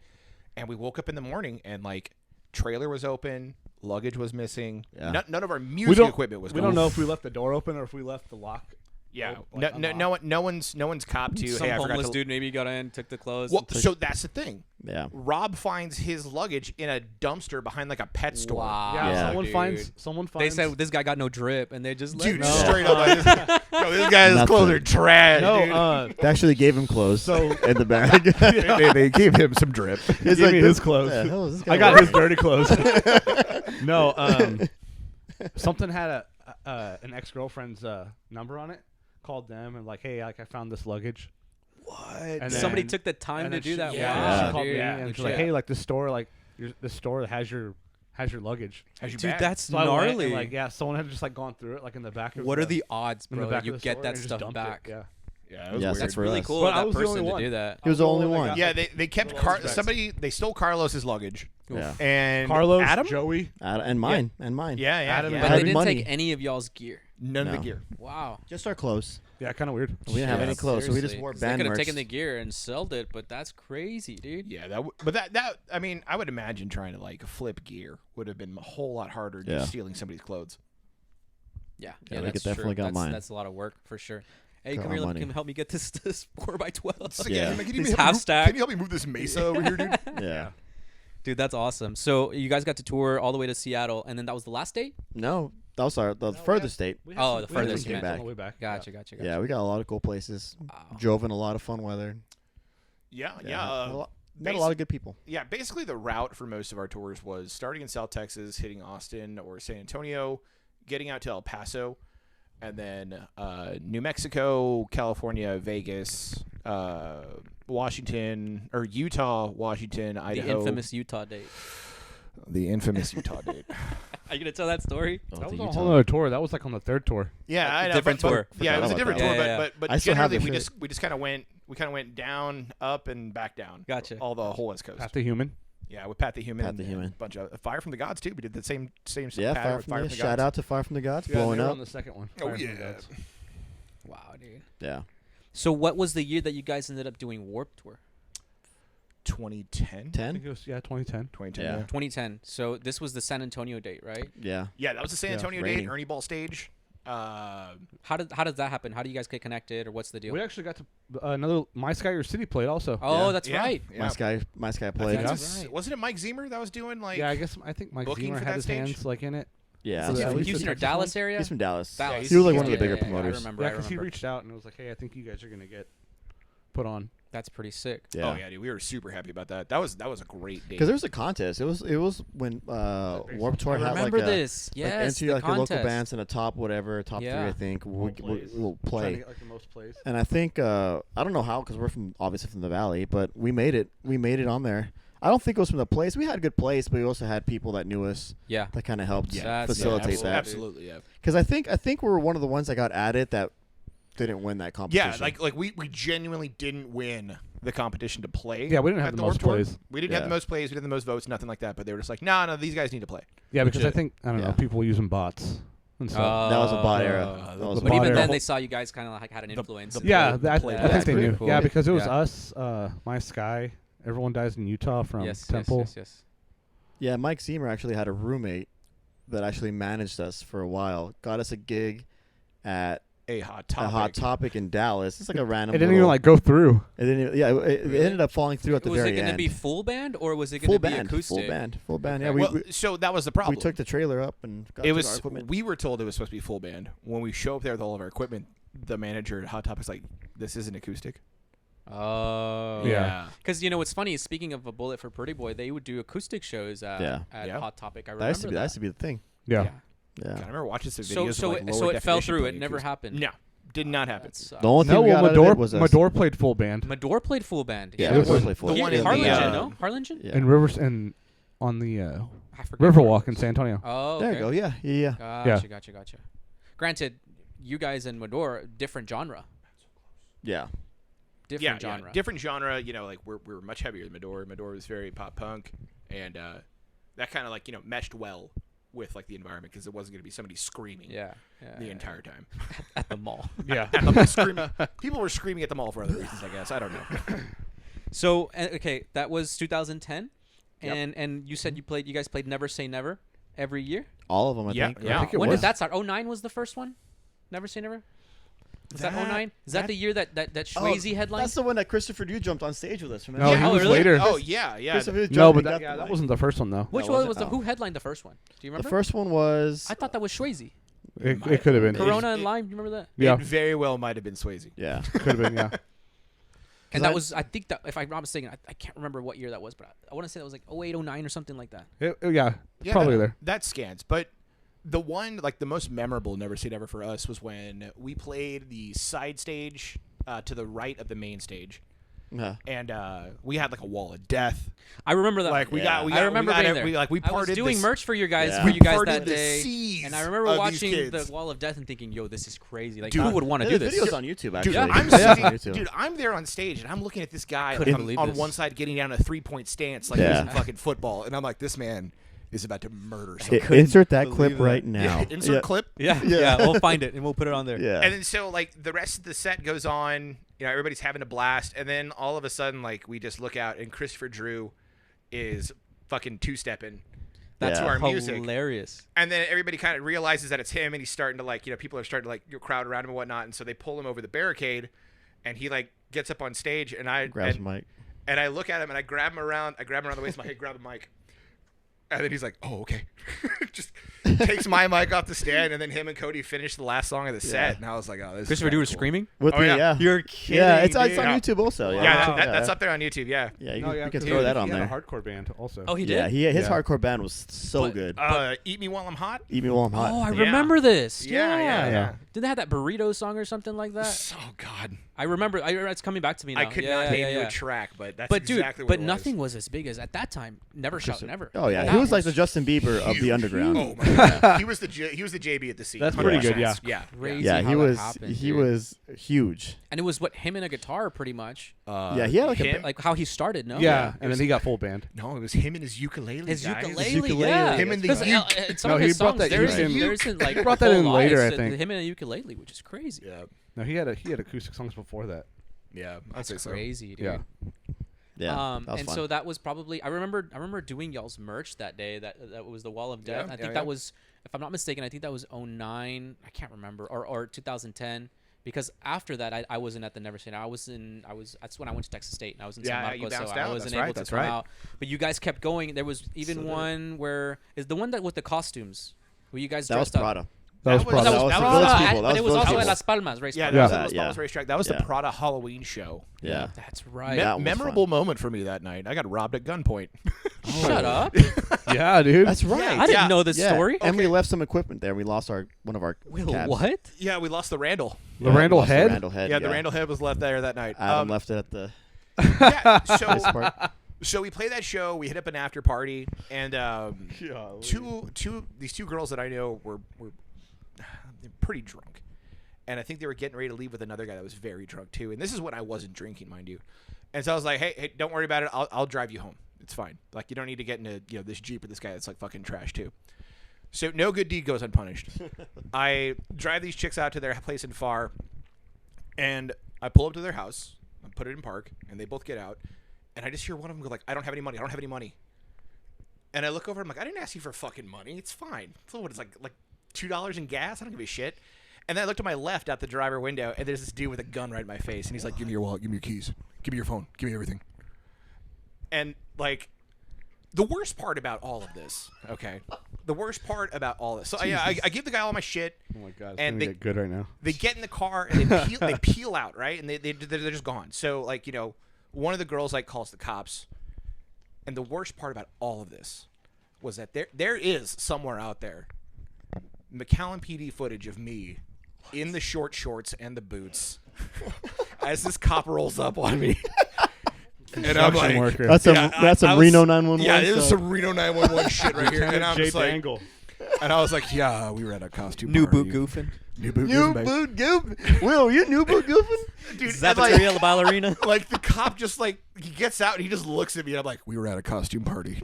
and we woke up in the morning and like trailer was open, luggage was missing, Yeah. none of our music equipment was. We gone. don't know if we left the door open or if we left the lock. Yeah, like, no one's copped to. Some Hey, I forgot homeless to. dude maybe got in, took the clothes. Well, so that's the thing. Yeah. Rob finds his luggage in a dumpster behind like a pet store. Wow. Yeah, Yeah. someone dude. finds. Someone They finds. said this guy got no drip, and they just let Dude, him. No. straight up, like, this guy's Nothing. clothes are trash. no. dude. They actually gave him clothes in the bag. they gave him some drip. He's Give me this- his clothes. yeah, hell is this guy I got wearing? his dirty clothes. No, something had an ex-girlfriend's number on it. Called them and like, hey, like I found this luggage. What? And Somebody then- took the time and to then do that. She, Yeah. Wow, she called dude. me and she's like, Yeah. hey, like this store, like the store that has your luggage. Has your Dude, bag. that's So I went gnarly. and, like, yeah, someone had just like gone through it like in the back of What are the odds, in the bro? back that you of the get store that and just stuff dumped back. It. Yeah. Yeah, it was Yes, weird. that's for Really us. cool But of I that was the person only to one. do that. He was the only one that one. got Yeah, they kept Little respect. somebody. They stole Carlos's luggage. Yeah. And Carlos, Adam. Joey. And mine. And mine. Yeah, yeah. Adam yeah. and But I they had didn't money. take any of y'all's gear. None of No. the gear. Wow. Just our clothes. Yeah, kind of weird. We didn't have Yeah, any clothes, so we just seriously. wore 'Cause they band could have merch. taken the gear and sold it, but that's crazy, dude. Yeah, that. I mean, I would imagine trying to like flip gear would have been a whole lot harder than Yeah. just stealing somebody's clothes. Yeah, Yeah, they that's definitely true. got mine. That's a lot of work for sure. Hey, Got come my here, money. can you help me get this 4x12? Yeah. Can These half stack. Can you help me move this mesa over here, dude? Yeah. Dude, that's awesome. So you guys got to tour all the way to Seattle, and then that was the last date? No, that was the furthest date. We Oh, some- the we had furthest some you games meant. on the way back. Gotcha. Yeah, we got a lot of cool places. Wow. Drove in a lot of fun weather. Yeah. Met a lot of good people. Yeah, basically the route for most of our tours was starting in South Texas, hitting Austin or San Antonio, getting out to El Paso, and then New Mexico, California, Vegas, Washington, or Utah, Washington, The Idaho. infamous Utah date. The infamous Utah date. Are you gonna tell that story? Oh, That the was on a Utah. whole other tour. That was like on the third tour. Yeah, I know, different but- tour. Yeah, it was a Forgot different about tour, that. but I still have generally the we just kind of went down, up, and back down. Gotcha. All the whole West Coast. Pat the Human. Yeah, with Pat the Human. Pat the and Human. A bunch of Fire from the Gods too. We did the same Yeah, pattern Fire with from the Gods. Shout out to Fire from the Gods, Yeah, blowing they were up. on the second one. Oh, Fire from the yeah. Gods. Wow, dude. Yeah. So what was the year that you guys ended up doing Warped Tour? 2010. I think 10? it was 2010. 2010. Yeah. 2010. So this was the San Antonio date, right? Yeah. Yeah, that was the San Yeah, Antonio raining. date, Ernie Ball stage. How does that happen? How do you guys get connected, or what's the deal? We actually got to another My Sky Your City played also. Oh, Yeah. that's Yeah. right. Yeah. My Sky I played. think it Yeah. was- Right. Wasn't it Mike Zemer that was doing like? Yeah, I think Mike booking Zemer for had that his stage? hands like in it. Yeah. So Is he at from least the Houston or Texas Dallas one? area? He's from Dallas. Dallas. He was like one of the Yeah, bigger yeah, yeah, promoters. I remember. Yeah, I because he remember. reached out and was like, "Hey, I think you guys are gonna get put on." That's pretty sick. Yeah. Oh yeah, dude, we were super happy about that. That was a great date. Because there was a contest. It was when Warped Tour I had remember like a this. Yes, entry the like a local contest. bands and a top whatever top Yeah. 3 I think More plays. we'll Trying to play. get like the most plays. And I think I don't know how because we're obviously from the valley, but we made it. We made it on there. I don't think it was from the place. We had a good place, but we also had people that knew us Yeah. that kind of helped Yeah, facilitate that. Absolutely, yeah. Because I think we were one of the ones that got added that didn't win that competition. Yeah, like we genuinely didn't win the competition to play. Yeah, we didn't have at the Warped most Tour. plays. We didn't have the Yeah. most plays. We didn't have the most votes. Nothing like that. But they were just like, no, these guys need to play. Yeah, because I Legit. think I don't know Yeah. people using bots and stuff. that was a bot era. the That was a But bot even era. then, they saw you guys kind of like had an influence. the yeah, play- that, play I back. think they Pretty knew. cool. Yeah, because it was Yeah. us, My Sky. Everyone Dies in Utah from yes, Temple. yes. Yeah, Mike Zemer actually had a roommate that actually managed us for a while. Got us a gig at A hot a topic. Hot Topic in Dallas. It's like a random. It didn't even little- like go through. It didn't even, yeah, it Really? ended up falling through at the Was very it going to end. be full band or was it going full to be band, acoustic? full band. Yeah, Okay. Well, so that was the problem. we took the trailer up and got it took our was. equipment. We were told it was supposed to be full band. When we show up there with all of our equipment, the manager at Hot Topic's like, "This isn't acoustic." Oh. Yeah. Because you know what's funny is speaking of A Bullet for Pretty Boy, they would do acoustic shows at Yeah. Hot Topic. I that remember used to be the thing. Yeah. Yeah. I remember watching some So videos. so of, like, it, lower so it fell definition through. playing It never acoustic. happened. No, did not happen. That sucks. The only thing No, we got well, out of it was us. Mador played full band Mador played full band. Yeah, Mador Mador played full the band. one Yeah, in Harlingen, the, no? Harlingen? Yeah. and Rivers and on the I forget Riverwalk in San Antonio. Oh, okay. There you go. Yeah, yeah. Gotcha. Granted, you guys and Mador, different genre. Yeah. Different genre. different genre. You know, like we're much heavier than Mador. Mador was very pop punk, and that kind of like meshed well with like the environment because it wasn't going to be somebody screaming Yeah. the entire time. At the mall. Yeah. People were screaming at the mall for other reasons, I guess. I don't know. So okay, that was 2010, Yep. and you said you guys played Never Say Never every year. All of them, I Yeah, think. yeah. I think it When was. did that start? 09 was the first one. Never Say Never. Was that 09? Is that the year that Swayze headlined? That's the one that Christopher Dew jumped on stage with us. No, Remember? he Oh, was really? later. Oh yeah. Christopher Dew No, jumped but and that, got yeah, the that mic. wasn't the first one though. Which No, one was was it? the Oh. who headlined the first one? Do you The remember? first one was. I thought that was Swayze. It could have been. Corona and it- Lime. You remember that? Yeah, It very well might have been Swayze. Yeah. could have been. Yeah. And I- that was, I think that, if I'm not mistaken, I can't remember what year that was, but I want to say that was like 08, 09 or something like that. Yeah. Yeah, Probably that, there. That scans. But the one, like the most memorable Never Say Never for us was when we played the side stage to the right of the main stage. Yeah. and we had like a wall of death. I remember that. Like we Yeah. got, I remember being there. We I parted was doing this- merch for you guys Yeah. for you guys parted that the day, seas and I remember of these watching kids. the Wall of Death and thinking, "Yo, this is crazy! Like, Dude, who would want to do There's this?" videos on YouTube, actually. Dude, I'm Yeah. sitting, On YouTube. dude, I'm there on stage and I'm looking at this guy Couldn't on, believe on this. one side getting down a 3-point stance like Yeah. he's in fucking football, and I'm like, this man is about to murder I- someone. insert that believe clip that. right now. Insert Yeah. clip. Yeah, Yeah. yeah, we'll find it and we'll put it on there. Yeah. And then so like the rest of the set goes on, you know, everybody's having a blast, and then all of a sudden like we just look out and Christopher Drew is fucking two-stepping That's to our music. hilarious. And then everybody kind of realizes that it's him, and he's starting to like, you know, people are starting to like crowd around him and whatnot, and so they pull him over the barricade, and he like gets up on stage, and Grabs and, the mic. and I look at him and I grab him around the waist of my head, grab the mic. And then he's like, "Oh, okay." Just takes my mic off the stand, and then him and Cody finish the last song of the set, and I was like, "Oh, this." Christopher is Drew was cool. screaming. With Oh, me, yeah. yeah. You're kidding. Yeah, it's on dude. YouTube also. Yeah, Yeah, check it out, that's up there on YouTube. Yeah. Yeah, you, No, can- yeah, you can 'cause throw he that had- on he had there. a hardcore band also. Oh, he did. Yeah, his Yeah. hardcore band was so But, good. Eat Me While I'm Hot. Eat Me While I'm Hot. Oh, I Yeah. remember this. Yeah. Did they have that burrito song or something like that? Oh God, I remember. It's coming back to me now. I could yeah, not name yeah, you yeah. a track, but that's But dude, exactly what but it nothing was as big as at that time. Never Shout Never. Oh yeah, That he was like the Justin Bieber of the huge. underground. Oh my God, he was the JB at the scene. That's pretty good, 100%. Yeah. Crazy Yeah, how he that was happened, he dude. was huge. And it was what him and a guitar pretty much. Yeah, he had like a him? Like how he started. No. Yeah, and then he got full band. No, it was him and his ukulele. His guys. ukulele, ukulele. yeah. Him and the Because, uke. some No, of he his brought songs, that there's uke in- like he brought that whole in later, lives I to think. him and a ukulele, which is crazy. Yeah, No, he had acoustic songs before that. yeah, That's I'd say so. crazy, dude. Yeah. Yeah, that was and fun. so that was probably I remember doing y'all's merch that day. That was the Wall of Death. Yeah, I think yeah. that was, if I'm not mistaken, I think that was 09. I can't remember, or 2010. Because after that, I wasn't at the Never Say Now. That's when I went to Texas State, and I was in Yeah, San you Marcos, bounced so I out. wasn't That's right, able to that's come right. out. But you guys kept going. There was even So did- one where is the one that with the costumes, where you guys that was dressed up. Prada. That was That was- Prada. that was that for was Village Prada, People. but That it was was also Village at People. Las Palmas race. Yeah, park. that was Yeah, the Los yeah. Palmas racetrack. That was the Yeah. Prada Halloween show. Yeah. That's right. That was Memorable moment for me that night. I got robbed at gunpoint. Shut up. Yeah, dude. That's right. I didn't Yeah. know this Yeah. story. And we left some equipment there. We lost one of our Wait, cabs. what? Yeah, we lost the Randall. The Randall lost the head? Randall head. Yeah, the Randall head was left there that night. Adam left it at the Yeah, this part. so we played that show. We hit up an after party, and these two girls that I know were pretty drunk, and I think they were getting ready to leave with another guy that was very drunk too. And this is when I wasn't drinking, mind you. And so I was like, hey, don't worry about it. I'll drive you home. It's fine. Like, you don't need to get into this Jeep with this guy that's like fucking trash too. So no good deed goes unpunished. I drive these chicks out to their place in Far, and I pull up to their house. I put it in park, and they both get out. And I just hear one of them go like, I don't have any money. I don't have any money. And I look over. I'm like, I didn't ask you for fucking money. It's fine. So what? It's like $2 in gas. I don't give a shit. And then I look to my left out the driver window, and there's this dude with a gun right in my face. And he's like, give me your wallet. Give me your keys. Give me your phone. Give me everything. And like, the worst part about all of this, okay? The worst part about all this. So I give the guy all my shit. Oh my god, it's And gonna they- get good right now. They get in the car and they peel out, right? And they're just gone. So like, one of the girls like calls the cops. And the worst part about all of this was that there is somewhere out there McAllen PD footage of me in the short shorts and the boots as this cop rolls up on me. And I'm Construction like, worker. That's some Yeah, that's I some was- Reno 911. yeah, this is so- some Reno 911 shit right here. And I'm Jay just like, Dangle. and I was like, yeah, we were at a costume New party. boot goofing. New boot New goofing, babe. boot goofing. Will, you new boot goofing? Dude, Is that and, like, the ballerina? like the cop just like he gets out and he just looks at me and I'm like, we were at a costume party.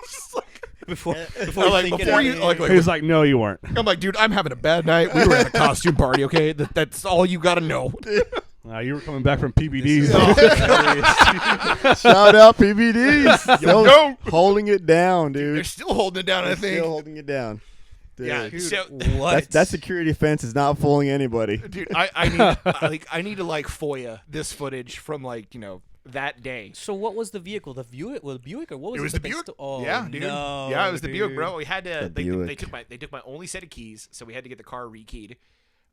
Just like- Before I'm like, you think before it you out. like, He was like, "No, you weren't." I'm like, dude, I'm having a bad night. We were at a costume party, okay? That's all you gotta know. You were coming back from PBDs. Shout out PBDs. Still Yo. holding it down, They're dude. still holding it down, I think. Still holding it down. Dude. Yeah, so What? That security fence is not fooling anybody. dude, I need to like FOIA this footage from like that day. So what was the vehicle? The Buick? Well, the Buick or what was It was that the they Buick. oh, Yeah, dude. No, Yeah, it was the Buick, dude. bro. We had to. The They Buick. took my only set of keys, so we had to get the car rekeyed.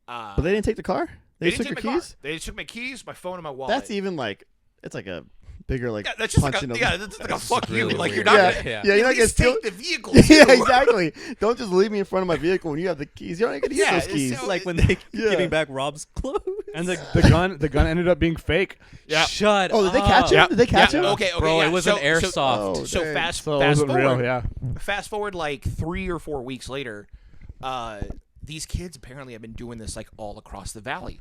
But they didn't take the car? They just took didn't your take my keys? car. They just took my keys, my phone, and my wallet. That's even like, it's like a bigger like Yeah, that's just punch like in a, the... yeah, that's like a fuck really you. Like you're weird. not Yeah, gonna. Yeah. yeah, you're not At gonna least steal... take the vehicle. Yeah, too. exactly. Don't just leave me in front of my vehicle when you have the keys. You're not gonna use Yeah, those keys. so- Like when they Yeah. giving back Rob's clothes. And the gun ended up being fake. Yeah. Shut Oh, did they up. catch him? Yeah. Did they catch Yeah. him? Okay. Bro, yeah. it was so, an airsoft. Oh, So dang. fast So it fast wasn't forward. real. Yeah. Fast forward like 3 or 4 weeks later, these kids apparently have been doing this like all across the valley,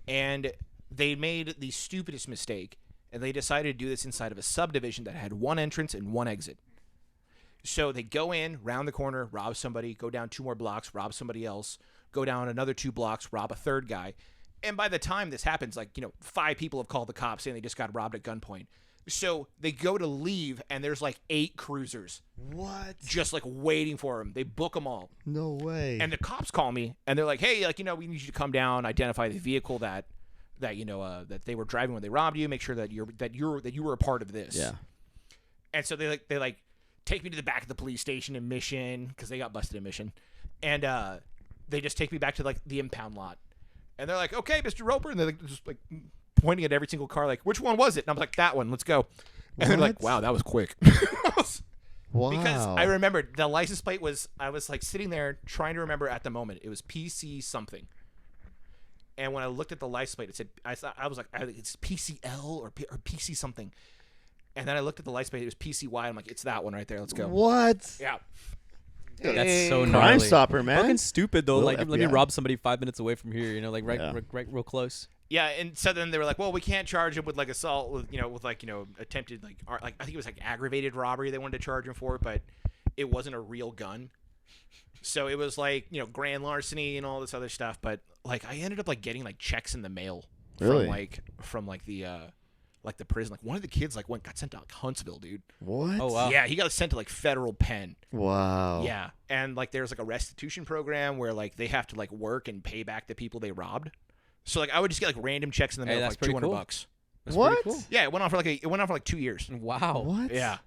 and they made the stupidest mistake, and they decided to do this inside of a subdivision that had one entrance and one exit. So they go in, round the corner, rob somebody, go down 2 more blocks, rob somebody else, go down another 2 blocks, rob a third guy. And by the time this happens, 5 people have called the cops saying they just got robbed at gunpoint. So they go to leave, and there's like 8 cruisers What? just like waiting for them. They book them all. No way. And the cops call me, and they're like, "Hey, we need you to come down, identify the vehicle that they were driving when they robbed you. Make sure that you were a part of this." yeah. And so they take me to the back of the police station in Mission because they got busted in Mission, and they just take me back to like the impound lot, and they're like, "Okay, Mr. Roper," and they're like, just like pointing at every single car, like, "Which one was it?" And I'm like, "That one. Let's go." And they're like, What? "Wow, that was quick." Wow. Because I remembered the license plate was, I was like sitting there trying to remember at the moment. It was PC something. And when I looked at the license plate, it said, I was like, it's PCL or PC something. And then I looked at the license plate, it was PCY. I'm like, it's that one right there. Let's go. What? Yeah. That's so Crime gnarly. Stopper, man. Fucking stupid though. Little Like, let me FBI. rob somebody 5 minutes away from here. Right, Yeah. right, real close. Yeah. And so then they were like, well, we can't charge him with like assault with, attempted like I think it was like aggravated robbery they wanted to charge him for, but it wasn't a real gun. So it was like, grand larceny and all this other stuff. But like, I ended up like getting like checks in the mail Really? from the prison. Like one of the kids got sent to like Huntsville, dude. What? Oh, wow. Yeah, he got sent to like federal pen. Wow. Yeah, and like there's like a restitution program where like they have to like work and pay back the people they robbed. So like I would just get like random checks in the mail, that's like pretty $200. cool. Bucks. That's What? pretty cool. Yeah, it went on for like 2 years. Wow. What? Yeah.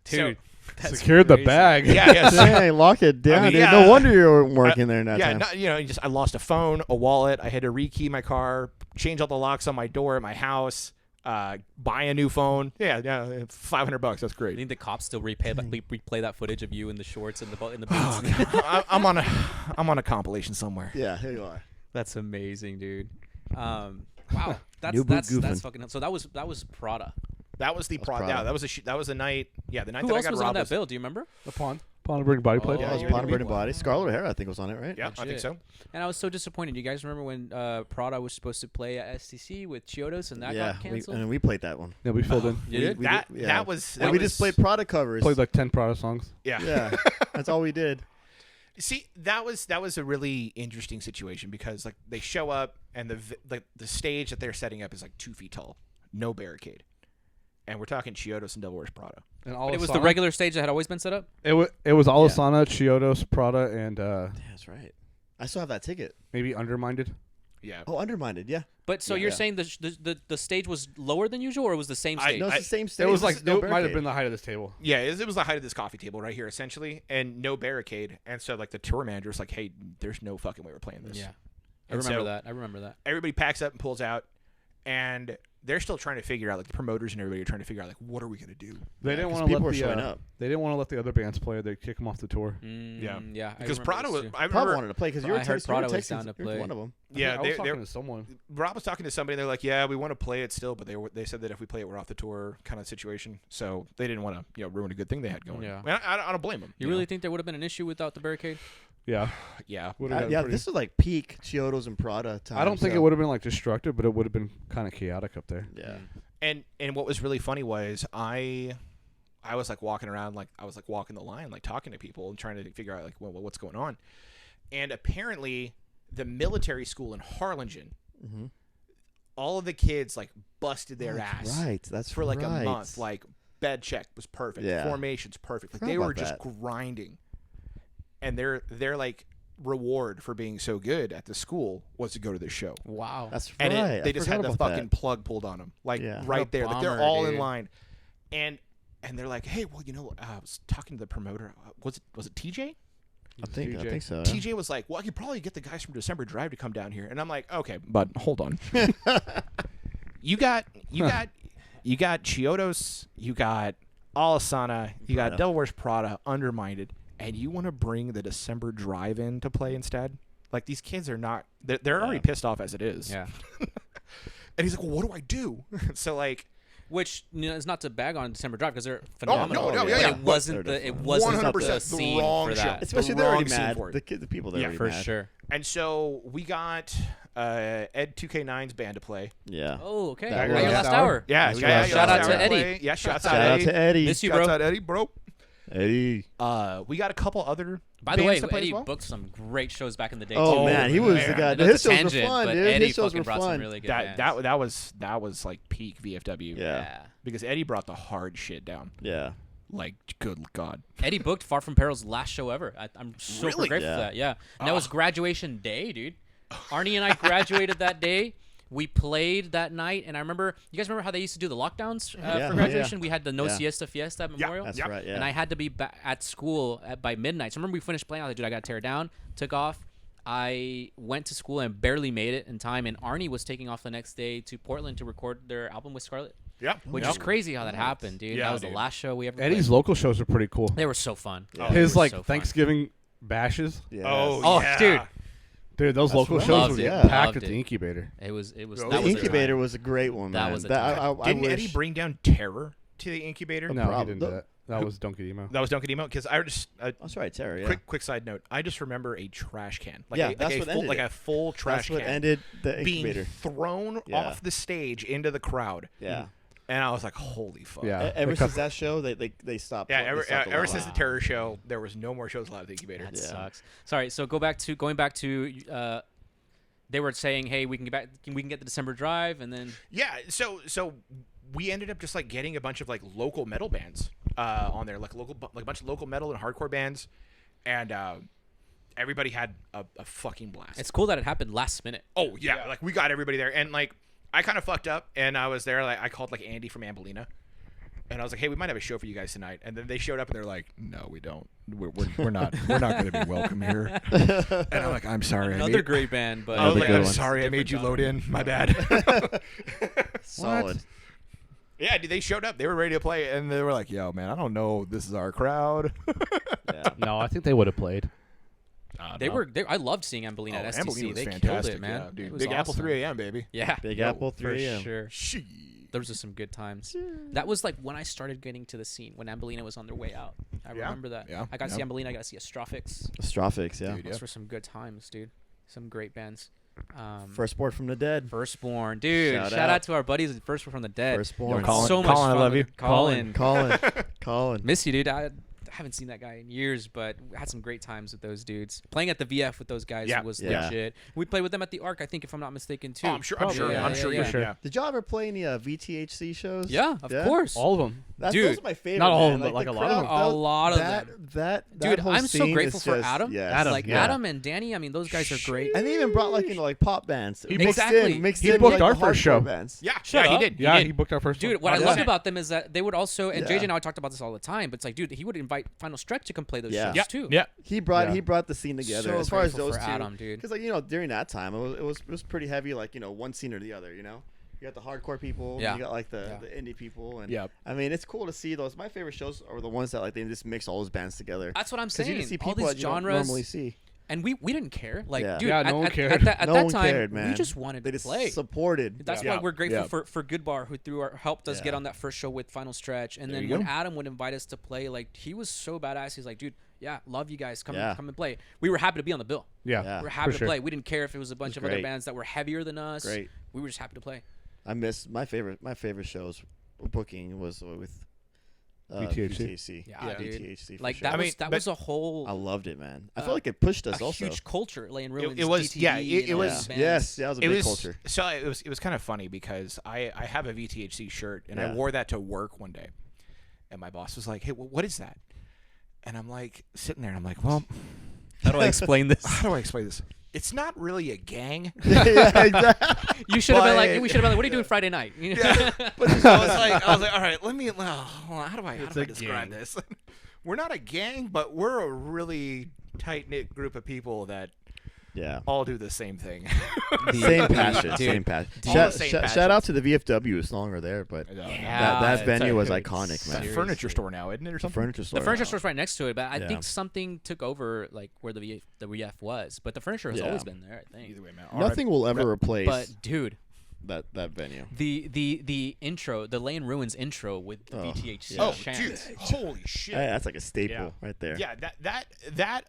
Dude. That's Secured the crazy. bag. Yeah. Dang, lock it down. mean, dude. yeah. No wonder you were working there in that Yeah, time. I lost a phone, a wallet. I had to rekey my car, change all the locks on my door at my house, buy a new phone. Yeah, $500. That's I great. think the cops still replay that footage of you in the shorts and the boots. I'm on a compilation somewhere. Yeah, here you are. That's amazing, dude. Wow, New boot that's goofing. fucking. So that was Prada. That was the Prada. Yeah, that was the night. Yeah, the night Who that I else got was robbed. on that bill? Do you remember? The Pawn Burning Body Plate. Yeah, it was Oh, Pawn yeah. Burning Body. Scarlet O'Hara, I think, was on it, right? Yeah, I think Legit. so. And I was so disappointed. You guys remember when Prada was supposed to play at STC with Chiodos and that yeah, got canceled? and we played that one. Yeah, we filled in. You did? We That did- yeah. that was And we just played Prada covers. Played like 10 Prada songs. yeah. Yeah, that's all we did. See, that was a really interesting situation because like they show up and the stage that they're setting up is like 2 feet tall, no barricade, and we're talking Chiodos and Devil Wears Prada. And But it was the regular stage that had always been set up? It was Alisana, Chiodos, Prada, and Yeah, that's right. I still have that ticket. maybe Undermined. Yeah. Oh, Undermined, yeah. But so Yeah. you're Yeah. saying the stage was lower than usual, or it was the same stage? No, it's the same stage. It was like Just no it might have barricade. been the height of this table. Yeah, it was the height of this coffee table right here, essentially, and no barricade. And so, like, the tour manager was like, "Hey, there's no fucking way we're playing this." Yeah. I And remember so that. I remember that. Everybody packs up and pulls out, and they're still trying to figure out, like, the promoters and everybody are trying to figure out, like, what are we gonna do? They Yeah, didn't 'cause want to people let were the showing up. they didn't want to let the other bands play. They'd kick them off the tour. Yeah. Yeah. I Because remember Prada this was, too. I Prada remember, wanted to play because you I were heard texting. Prada You were was down to texting. You were play. one of them. yeah, I was they talking to someone. Rob was talking to somebody. They're like, "Yeah, we want to play it still, but they said that if we play it, we're off the tour," kind of situation. So they didn't want to, ruin a good thing they had going. Yeah. And I don't blame them. You really think there would have been an issue without the barricade? Yeah, Yeah. Would've been Yeah, pretty- this is like peak Chiodos and Prada time. I don't think so- it would have been like destructive, but it would have been kind of chaotic up there. Yeah. And what was really funny was I was like walking around, like I was like walking the line, like talking to people and trying to figure out like what's going on. And apparently the military school in Harlingen, Mm-hmm. all of the kids like busted their ass Right. That's for like right. a month. Like bed check was perfect, Yeah. formations perfect. Like Forgot they were about just that. grinding. And their like reward for being so good at the school was to go to this show. Wow. That's And right. they I just forgot had the about fucking that. plug pulled on them, like Yeah. right What a there. Like they're bummer, all in dude. line, and they're like, "Hey, well, I was talking to the promoter. Was it TJ? I think so. yeah. TJ was like, well, I could probably get the guys from December Drive to come down here, and I'm like, okay, but hold on. you got Chiodos, you got Alisana, you got Prada. Devil Wears Prada, Undermined, and you want to bring the December Drive in to play instead? Like these kids are not. They're already Yeah. pissed off as it is. Yeah. And he's like, well, what do I do? So like. Which is not to bag on December Drive because they're phenomenal. no, but yeah. it wasn't They're it different. wasn't 100% the the scene wrong for show. that. Especially the they're already wrong scene mad. for it. The people they're Yeah, already For mad. sure. And so we got Ed 2K9's band to play. Yeah. Oh, okay. That At your was- last hour. Yeah, That's yeah, right. yeah, Shout out yeah, to yeah. Eddie. Yeah, shouts Shout out to Eddie. Miss you, Shouts bro. out Eddie, bro. Eddie. We got a couple other. By the way, bands to play Eddie as well. booked some great shows back in the day. Oh, too. man, he was the man. guy. And that's His a shows tangent, were fun, but dude. Eddie His shows fucking were brought some fun. really good That bands. that was like peak VFW. Yeah. Because Eddie brought the hard shit down. Yeah. Like, good God. Eddie booked Far From Peril's last show ever. I'm super Really? grateful Yeah. for that. Yeah. And that was graduation day, dude. Arnie and I graduated that day. We played that night, and I remember. You guys remember how they used to do the lockdowns Yeah. for graduation? Yeah. We had the No Yeah. Siesta Fiesta at Memorial. That's Yep. right. Yeah. And I had to be back at school by midnight. So I remember we finished playing. I was like, dude, I got to tear it down. Took off. I went to school and barely made it in time. And Arnie was taking off the next day to Portland to record their album with Scarlett, Yep. which Yep. is crazy how that happened, dude. Yeah, That was dude. the last show we ever Eddie's played. local shows are pretty cool. They were so fun. Oh, His They were like so fun. Thanksgiving bashes, Yes. Oh, Oh, dude. dude. Those That's local right. shows Loved would it. get Yeah. packed Loved at the it. incubator. It was The that The was a incubator time. was a great one, man. That was a That, time. I Didn't wish. Eddie bring down Terror to the incubator? No, problem. he didn't do that. That was Don't Get Emo. That was Duncan Emo. Because I just That's right, Terry. Yeah. quick side note. I just remember a trash can. Like Yeah, a, that's like a what full, ended like it. a full trash That's what can ended the being incubator. thrown Yeah. off the stage into the crowd. Yeah. And I was like, holy fuck. Yeah. Ever They since cut- that show, they stopped. Yeah, they ever, stopped ever allowing since it. the Terror show, there was no more shows allowed at the incubator. That Yeah. sucks. Sorry. So going back to they were saying, hey, we can get the December Drive, and then Yeah, so we ended up just like getting a bunch of like local metal bands on there, like a bunch of local metal and hardcore bands, and everybody had a fucking blast. it's cool that it happened last minute. Oh yeah, like we got everybody there, and like I kind of fucked up, and I was there. Like I called like Andy from Ambolina, and I was like, "Hey, we might have a show for you guys tonight." And then they showed up, and they're like, "No, we don't. We're not going to be welcome here." And I'm like, "I'm sorry." Another great band, but I was Another like, good "I'm one. sorry, I made you load in. My bad." Solid. Yeah, dude, they showed up. They were ready to play, and they were like, "Yo, man, I don't know. This is our crowd." Yeah. No, I think they would have played. they were. I loved seeing Ambolina at STC. Ambolina was They fantastic, killed it, man. yeah, dude. It was Big Apple awesome. 3 a.m., baby. Yeah, Big Yo, Apple for 3 a.m. sure. She. Those are some good times. That was like when I started getting to the scene when Ambolina was on their way out. I Yeah, remember that. yeah, I got to see yeah. Ambolina. I got to see Astrophics. Astrophics, yeah. Dude, Those yeah. were some good times, dude. Some great bands. Firstborn from the dead. Firstborn, dude. Shout Shout out out. to our buddies at Firstborn from the Dead. Firstborn. Colin- So much Colin, I fun love with you. Colin. Colin. Miss you, dude. I haven't seen that guy in years, but we had some great times with those dudes. Playing at the VF with those guys Yeah. was Yeah. legit. We played with them at the Arc, I think, if I'm not mistaken, too. Oh, I'm sure. Probably, yeah, I'm yeah, sure. yeah. Yeah, Sure. yeah. Did y'all ever play any VTHC shows? Yeah, of Yeah? course. All of them. Those Dude, are my favorite. not all of man. them, but, the like, a lot of crowd- them. A lot of that, them. That Dude, whole I'm so scene grateful is for just- Adam. Yes. Adam, Like yeah. Adam and Danny, I mean, those guys are great. And they even brought like pop bands. He mixed Exactly. in, mixed He in booked with, our like, the first hardcore show. Bands. Yeah, Shut yeah, up. he did. Yeah, did. he booked our first Dude, one. what I Yeah. loved about them is that they would also, and Yeah. JJ and I talked about this all the time, but it's like, dude, he would invite Final Stretch to come play those Yeah. shows Yeah, too. yeah. He brought Yeah. the scene together. So as far as grateful those for two, Adam, dude. because during that time it was pretty heavy. Like one scene or the other. You got the hardcore people. Yeah. You got like the Yeah. indie people. And Yep. I mean, it's cool to see those. My favorite shows are the ones that like they just mix all those bands together. That's what I'm Because you saying. just see All people these that you don't genres, normally see. and we didn't care. Like, Yeah. dude, Yeah, no one at cared. that No that one time, cared, man. we just wanted They to just play. supported. That's Yeah. why we're grateful Yeah. for Goodbar, who helped us Yeah. get on that first show with Final Stretch. And There then you when go. Adam would invite us to play, like he was so badass. He's like, dude, yeah, love you guys. Come Yeah. and play. We were happy to be on the bill. Yeah, Yeah. We were for happy to sure. play. We didn't care if it was a bunch of other great. bands that were heavier than us. Great. We were just happy to play. I miss my favorite shows booking was with VTHC. Yeah, dude. VTHC for Like sure. that I mean, was that but- was a whole I loved it, man. I felt like it pushed us a also. huge culture like in Rowan's It was- DTV yeah, it and all was- those bands. Yes, that was a It big was culture. so it was kind of funny because I have a VTHC shirt and I Yeah. wore that to work one day, and my boss was like, "Hey, what is that?" And I'm like sitting there and I'm like, "Well, How do I explain this? how do I explain this? It's not really a gang." Yeah, exactly. You should have been like, But- we should have been like, what are you doing Friday night? You know? Yeah. But so I was like, all right, let me. How do I describe this? We're not a gang, but we're a really tight knit group of people that Yeah. all do the same thing. Same passion. Dude, Same passion. all the same Shout out to the VFW. It's no longer there, but that venue was iconic, It's man. a furniture store now, isn't it, or The something? furniture store. The furniture store's right next to it, but I Yeah. think something took over like where the VF was. But the furniture has Yeah. always been there, I think. Either way, man. Nothing will ever replace But dude, that venue. the intro, the Lane Ruins intro with the Oh, VTHC yeah. Oh, chant. dude! Holy shit! Hey, that's like a staple Yeah. right there. Yeah, that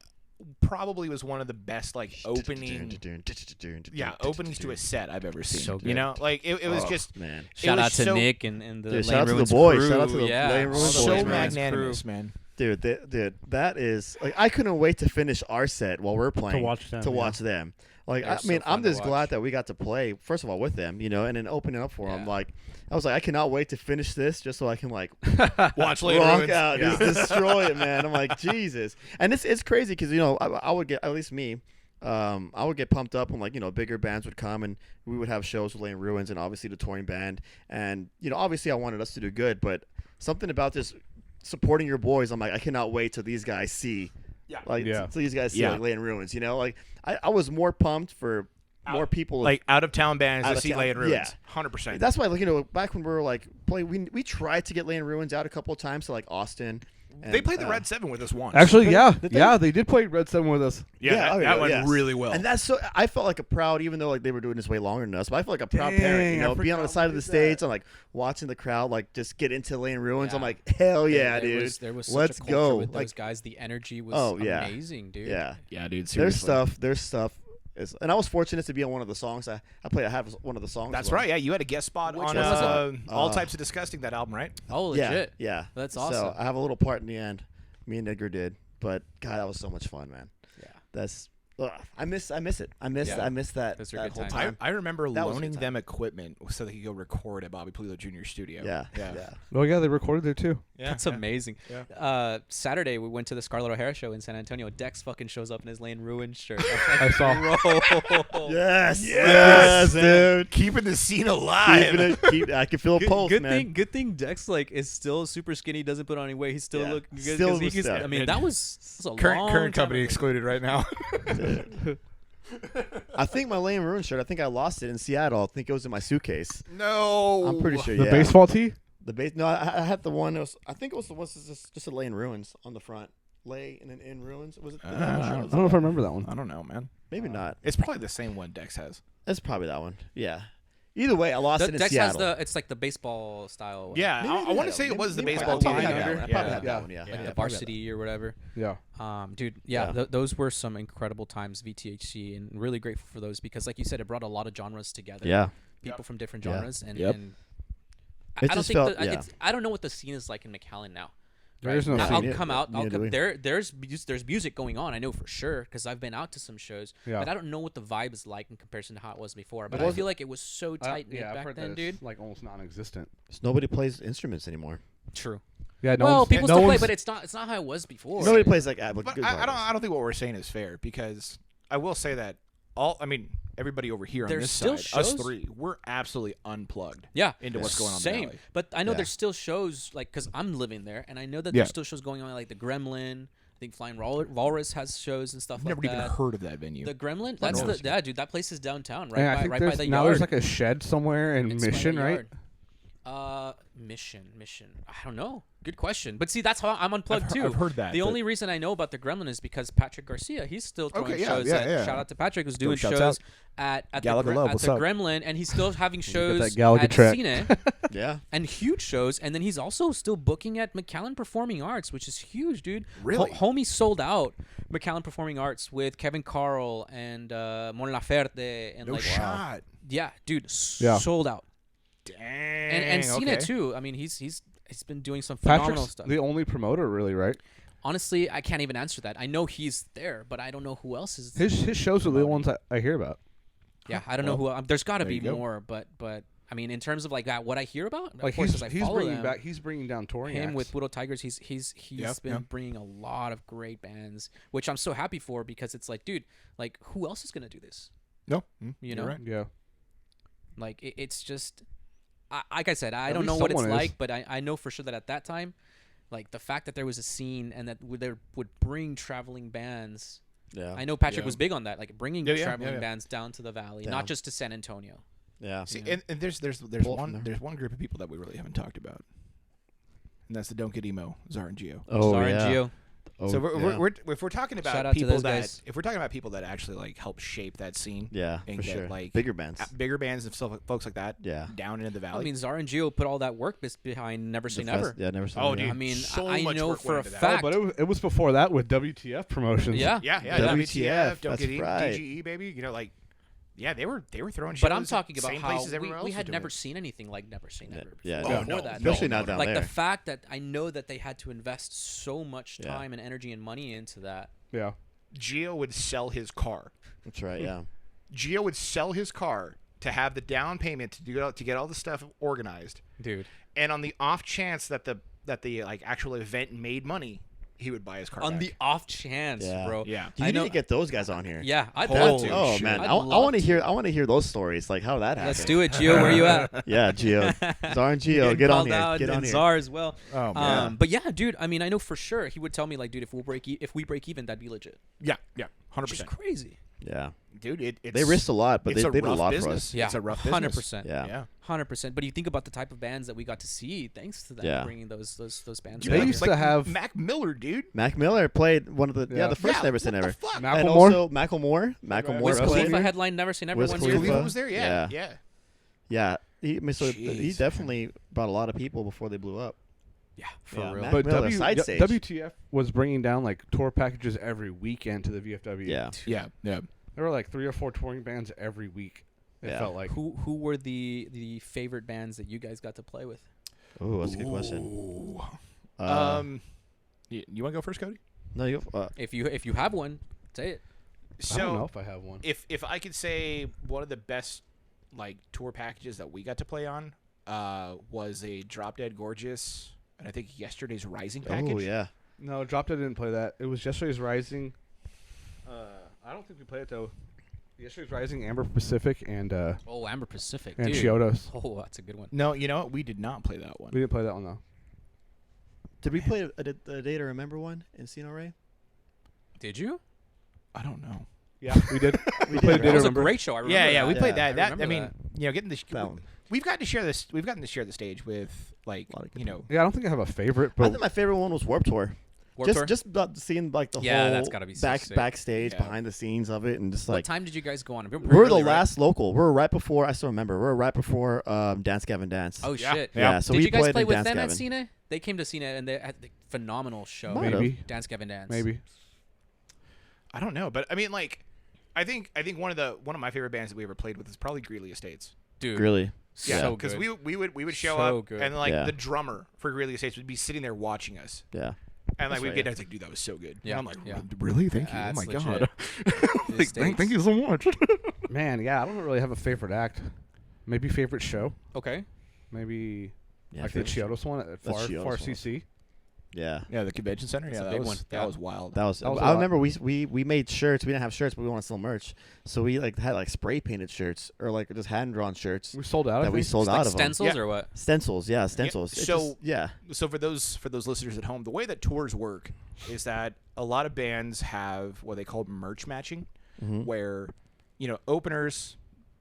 probably was one of the best like openings to a set I've ever seen. So You good. know, like it was Oh, just man. Shout was out to so- Nick and the Dude, Lane shout out to the Ruins boys. crew. Shout out to the yeah. Lane Ruins so boys, man. magnanimous, man. Dude, that is like I couldn't wait to finish our set while we're playing watch them, To yeah. watch them. Like They're I so mean, fun I'm to just glad watch. that we got to play first of all with them, you know, and then opening up for them. Yeah. Like I was like, I cannot wait to finish this just so I can like Watch Lane rock Ruins. out, Yeah. just destroy it, man. I'm like Jesus, and it's crazy because you know I would get, at least me. I would get pumped up when like, you know, bigger bands would come and we would have shows with Lane Ruins and obviously the touring band, and you know obviously I wanted us to do good, but something about this supporting your boys, I'm like, I cannot wait till these guys see, Yeah. like Yeah. till these guys see Yeah. like Lane Ruins, you know, like I was more pumped for more people Like out of town bands Out to of see town- Lane Ruins. yeah. 100%. That's why, like, you know, back when we were like playing, we tried to get Lane Ruins out a couple of times to like Austin. And, They played the Red 7 with us once. Actually, yeah, Did they? yeah, they did play Red 7 with us. yeah, that, oh, that went yes. really well. And that's so I felt like a proud, even though like they were doing this way longer than us, but I felt like a proud parent, you Dang, I know, being on the forgot side we of the did stage that. and like watching the crowd like just get into Lane Ruins. I'm Yeah. like, hell yeah, There dude. was such Let's a culture go. with Like, those guys. The energy was Oh, yeah. amazing, dude. yeah. yeah, dude, There's seriously. there's stuff. And I was fortunate to be on one of the songs. I had one of the songs. That's with them. right. Yeah, you had a guest spot Which on one was it? All Types of Disgusting, that album, right? Oh, Yeah, legit. yeah. That's So awesome. I have a little part in the end. Me and Edgar did, but God, that was so much fun, man. Yeah. That's I miss it. I miss that Those are that good whole times. time. I remember That was a good loaning time. them equipment so they could go record at Bobby Pulido Jr. studio. Yeah, yeah. yeah. Oh yeah, they recorded there too. Yeah, That's yeah. amazing. Yeah. Saturday we went to the Scarlett O'Hara show in San Antonio. Dex fucking shows up in his Lane Ruins shirt. I saw. Bro. Yes, Yes, dude. Keeping the scene alive. I can feel a pulse, good man. Good thing Dex like is still super skinny. Doesn't put on any weight. He's still Yeah. looking good. Still 'cause he was can- stout. I mean, that was a long Current time company ago. excluded right now. I think my Lane Ruins shirt. I think I lost it in Seattle. I think it was in my suitcase. No, I'm pretty sure. The yeah. baseball tee. The base. No, I had the one. I think it was the one that's just a Lane Ruins on the front. Lay and then in ruins. Was it? I don't know if I remember that one. I don't know, man. Maybe not. It's probably the same one Dex has. It's probably that one. Yeah. Either way, I lost it in Dex Seattle. has it's like the baseball style. Yeah, Maybe I want to that say one. it was the Maybe baseball I team. probably that had had that it. one. I probably Yeah. had that one. Yeah. Yeah. like Yeah, the probably had varsity or whatever. Yeah. Dude, those were some incredible times, VTHC, and really grateful for those because, like you said, it brought a lot of genres together. that. Yeah. People from different Yeah. genres, and, Yep. and It I don't just think felt- the, yeah. it's, I don't know what the scene is like in McAllen now. There is no I'll scene. Yeah, come out. I'll neither do come, we. there's music going on. I know for sure because I've been out to some shows, Yeah. but I don't know what the vibe is like in comparison to how it was before. But It I wasn't- feel like it was so tight knit Yeah, I've back heard then, that dude. it's like almost non-existent. Nobody plays instruments anymore. True. Yeah, no Well, one's, people no still play, one's- but it's not how it was before. Nobody plays like But good I don't. guitars. I don't think what we're saying is fair because I will say that everybody over here on There's this still side, us shows- three, we're absolutely unplugged. Yeah, into what's going on in Same, the valley. but I know Yeah. there's still shows like because I'm living there, and I know that Yeah. there's still shows going on like the Gremlin. I think Flying Walrus has shows and stuff I've like never even that. heard of that venue. The Gremlin, that's the knows? dude. That place is downtown, And I right think by there's, the now yard. there's like a shed somewhere in It's by the Mission, right? yard. Mission. I don't know. Good question. But see, that's how I'm unplugged too. I've heard that. The but- only reason I know about the Gremlin is because Patrick Garcia, he's still throwing Okay, yeah, shows. yeah. Shout out to Patrick, who's doing shouts shows out. at Gallagher Love, what's the up? Gremlin, and he's still having that shows Gallagher at track. Cine Yeah. and huge shows. And then he's also still booking at McAllen Performing Arts, which is huge, dude. Really? Homie sold out McAllen Performing Arts with Kevin Carl and Mon Laferte and no like shot. yeah, dude, Yeah. sold out. Dang. And Cena okay. too. I mean, he's been doing some phenomenal Patrick's stuff. the only promoter, really, right? Honestly, I can't even answer that. I know he's there, but I don't know who else is. His shows are the ones I hear about. Yeah, I don't know who. There's got to there be you go. more, but I mean, in terms of like that, what I hear about, Like of course, he's 'cause I follow bringing them, back, he's bringing down touring him acts. with Widow Tigers. He's Yep, been yep. bringing a lot of great bands, which I'm so happy for because it's like, dude, like who else is gonna do this? No, You you're know? right. Yeah. Like it's just, like I said, I At don't know least what it's someone is. like, but I know for sure that at that time, like the fact that there was a scene and that there would bring traveling bands Yeah. I know Patrick Yeah. was big on that, like bringing Yeah, yeah, traveling yeah. bands down to the valley, Yeah. not just to San Antonio. Yeah. See, Yeah. and there's Pull from there. one group of people that we really haven't talked about, and that's the Don't Get Emo, Czar and Geo. Oh Czar yeah. and Geo. Oh, So yeah. if we're talking Shout about out to people those that guys. if we're talking about people that actually like help shape that scene, Yeah, and for get, sure. like, Bigger bands. bigger bands and stuff, folks like that, Yeah. down into the valley. I mean, Czar and Geo put all that work behind Never Say The Never. fest- Yeah, never seen Oh, it, dude. yeah. I mean, So I much know work for a went into that. fact. But it was before that with WTF promotions. Yeah. yeah, WTF, Don't that's Get right. DGE, baby. You know, like, yeah, they were throwing shows. But I'm talking about same how places everywhere we else had was never doing seen anything like Never Say Never Yeah, before no, that. especially not down like there. the fact that I know that they had to invest so much Yeah. time and energy and money into that. Yeah. it. Geo would sell his car. That's right. Yeah. Geo would sell his car to have the down payment to get all the stuff organized, Dude. and on the off chance that the like actual event made money, he would buy his car On back. the off chance, Yeah. bro. Yeah. You I need know. to get those guys on here. Yeah, I'd Holy love to. Oh shit. man, I'd I love want to to. hear. I want to hear those stories, like how that happened. Let's do it, Gio. Where you at? Yeah, Gio, Czar and Gio, Getting get on called here. out, Get on and here. Czar as well. Oh man. But yeah, dude. I mean, I know for sure he would tell me like, dude, if we break even, that'd be legit. Yeah, 100%. Which is crazy. Yeah, Dude, it's they risked a lot, but it's they a did a rough lot business. for us. Yeah, It's a rough business. 100%. Yeah. Yeah. 100%. But you think about the type of bands that we got to see thanks to them Yeah. bringing those bands. They back. used to have- Mac Miller, dude. Mac Miller played one of the Yeah. the first Yeah, Never Say what the Never. fuck? And Macklemore? also Macklemore. Macklemore Wiz Russell. played. Khalifa headline Never Say Never Wiz one Khalifa. year. Khalifa was there, yeah. Yeah. Yeah, he Jeez. definitely brought a lot of people before they blew up. Yeah, for Yeah, real. Mac But Miller, side stage. WTF was bringing down like tour packages every weekend to the VFW. Yeah, Yeah. There were like 3 or 4 touring bands every week. It Yeah. felt like. Who were the favorite bands that you guys got to play with? oh, that's a good question. Ooh. You want to go first, Cody? No, you. If you have one, say it. I don't know So if I have one. if I could say one of the best like tour packages that we got to play on was a Drop Dead Gorgeous and I think Yesterday's Rising package. Oh yeah. No, Drop Dead didn't play that. It was Yesterday's Rising. I don't think we played it though. Yesterday's Rising, Amber Pacific, and Oh, Amber Pacific. and dude. Chiodos. Oh, that's a good one. No, you know what? We did not play that one. We didn't play that one though. Did we play a Day to Remember one in Cine El Rey? Did you? I don't know. Yeah, we did. We played did. Day That to was a Remember. great show. I remember Yeah, that. we played Yeah, that. I I mean, remember getting the That one. we've gotten to share this. We've gotten to share the stage with like A lot of good you know. Yeah, I don't think I have a favorite, I but think my favorite one was Warped Tour. Warped Tour? Just about seeing like the Yeah, whole that's gotta be so sick. backstage Yeah. behind the scenes of it and just What like time did you guys go on? we're Really, the right? last local. We're right before. I still remember. We're right before Dance Gavin Dance. Oh Yeah. shit! yeah. So Did we you guys played play in with Dance them at Gavin. Cine? They came to Cine and they had a phenomenal show. Might have. maybe, Dance Gavin Dance. maybe. I don't know, but I mean, like, I think one of my favorite bands that we ever played with is probably Greeley Estates. Dude. Really. Yeah, So because good. we would show So up good. and like Yeah. the drummer for Greeley Estates would be sitting there watching us, Yeah. and like That's we'd right, get yeah. there, it's like, dude, that was so good. Yeah, And I'm like, yeah. really? Thank you. That's Oh my legit. god. The Like, thank States. you so much. Man, yeah, I don't really have a favorite act. Maybe favorite show. Okay. Maybe Yeah. like the favorite- Chiodos one at Far Chiodos one. CC. Yeah. Yeah, the convention center. That's Yeah, a that big was one. that Yeah. was wild. That was. That was a I lot. remember we made shirts. We didn't have shirts, but we wanted to sell merch. So we like had like spray painted shirts or like just hand drawn shirts We sold out. I that we think. sold Like out of them. stencils Yeah. or what? Stencils. Yeah, stencils. It so- just- yeah. So for those listeners at home, the way that tours work is that a lot of bands have what they call merch matching, Mhm. where openers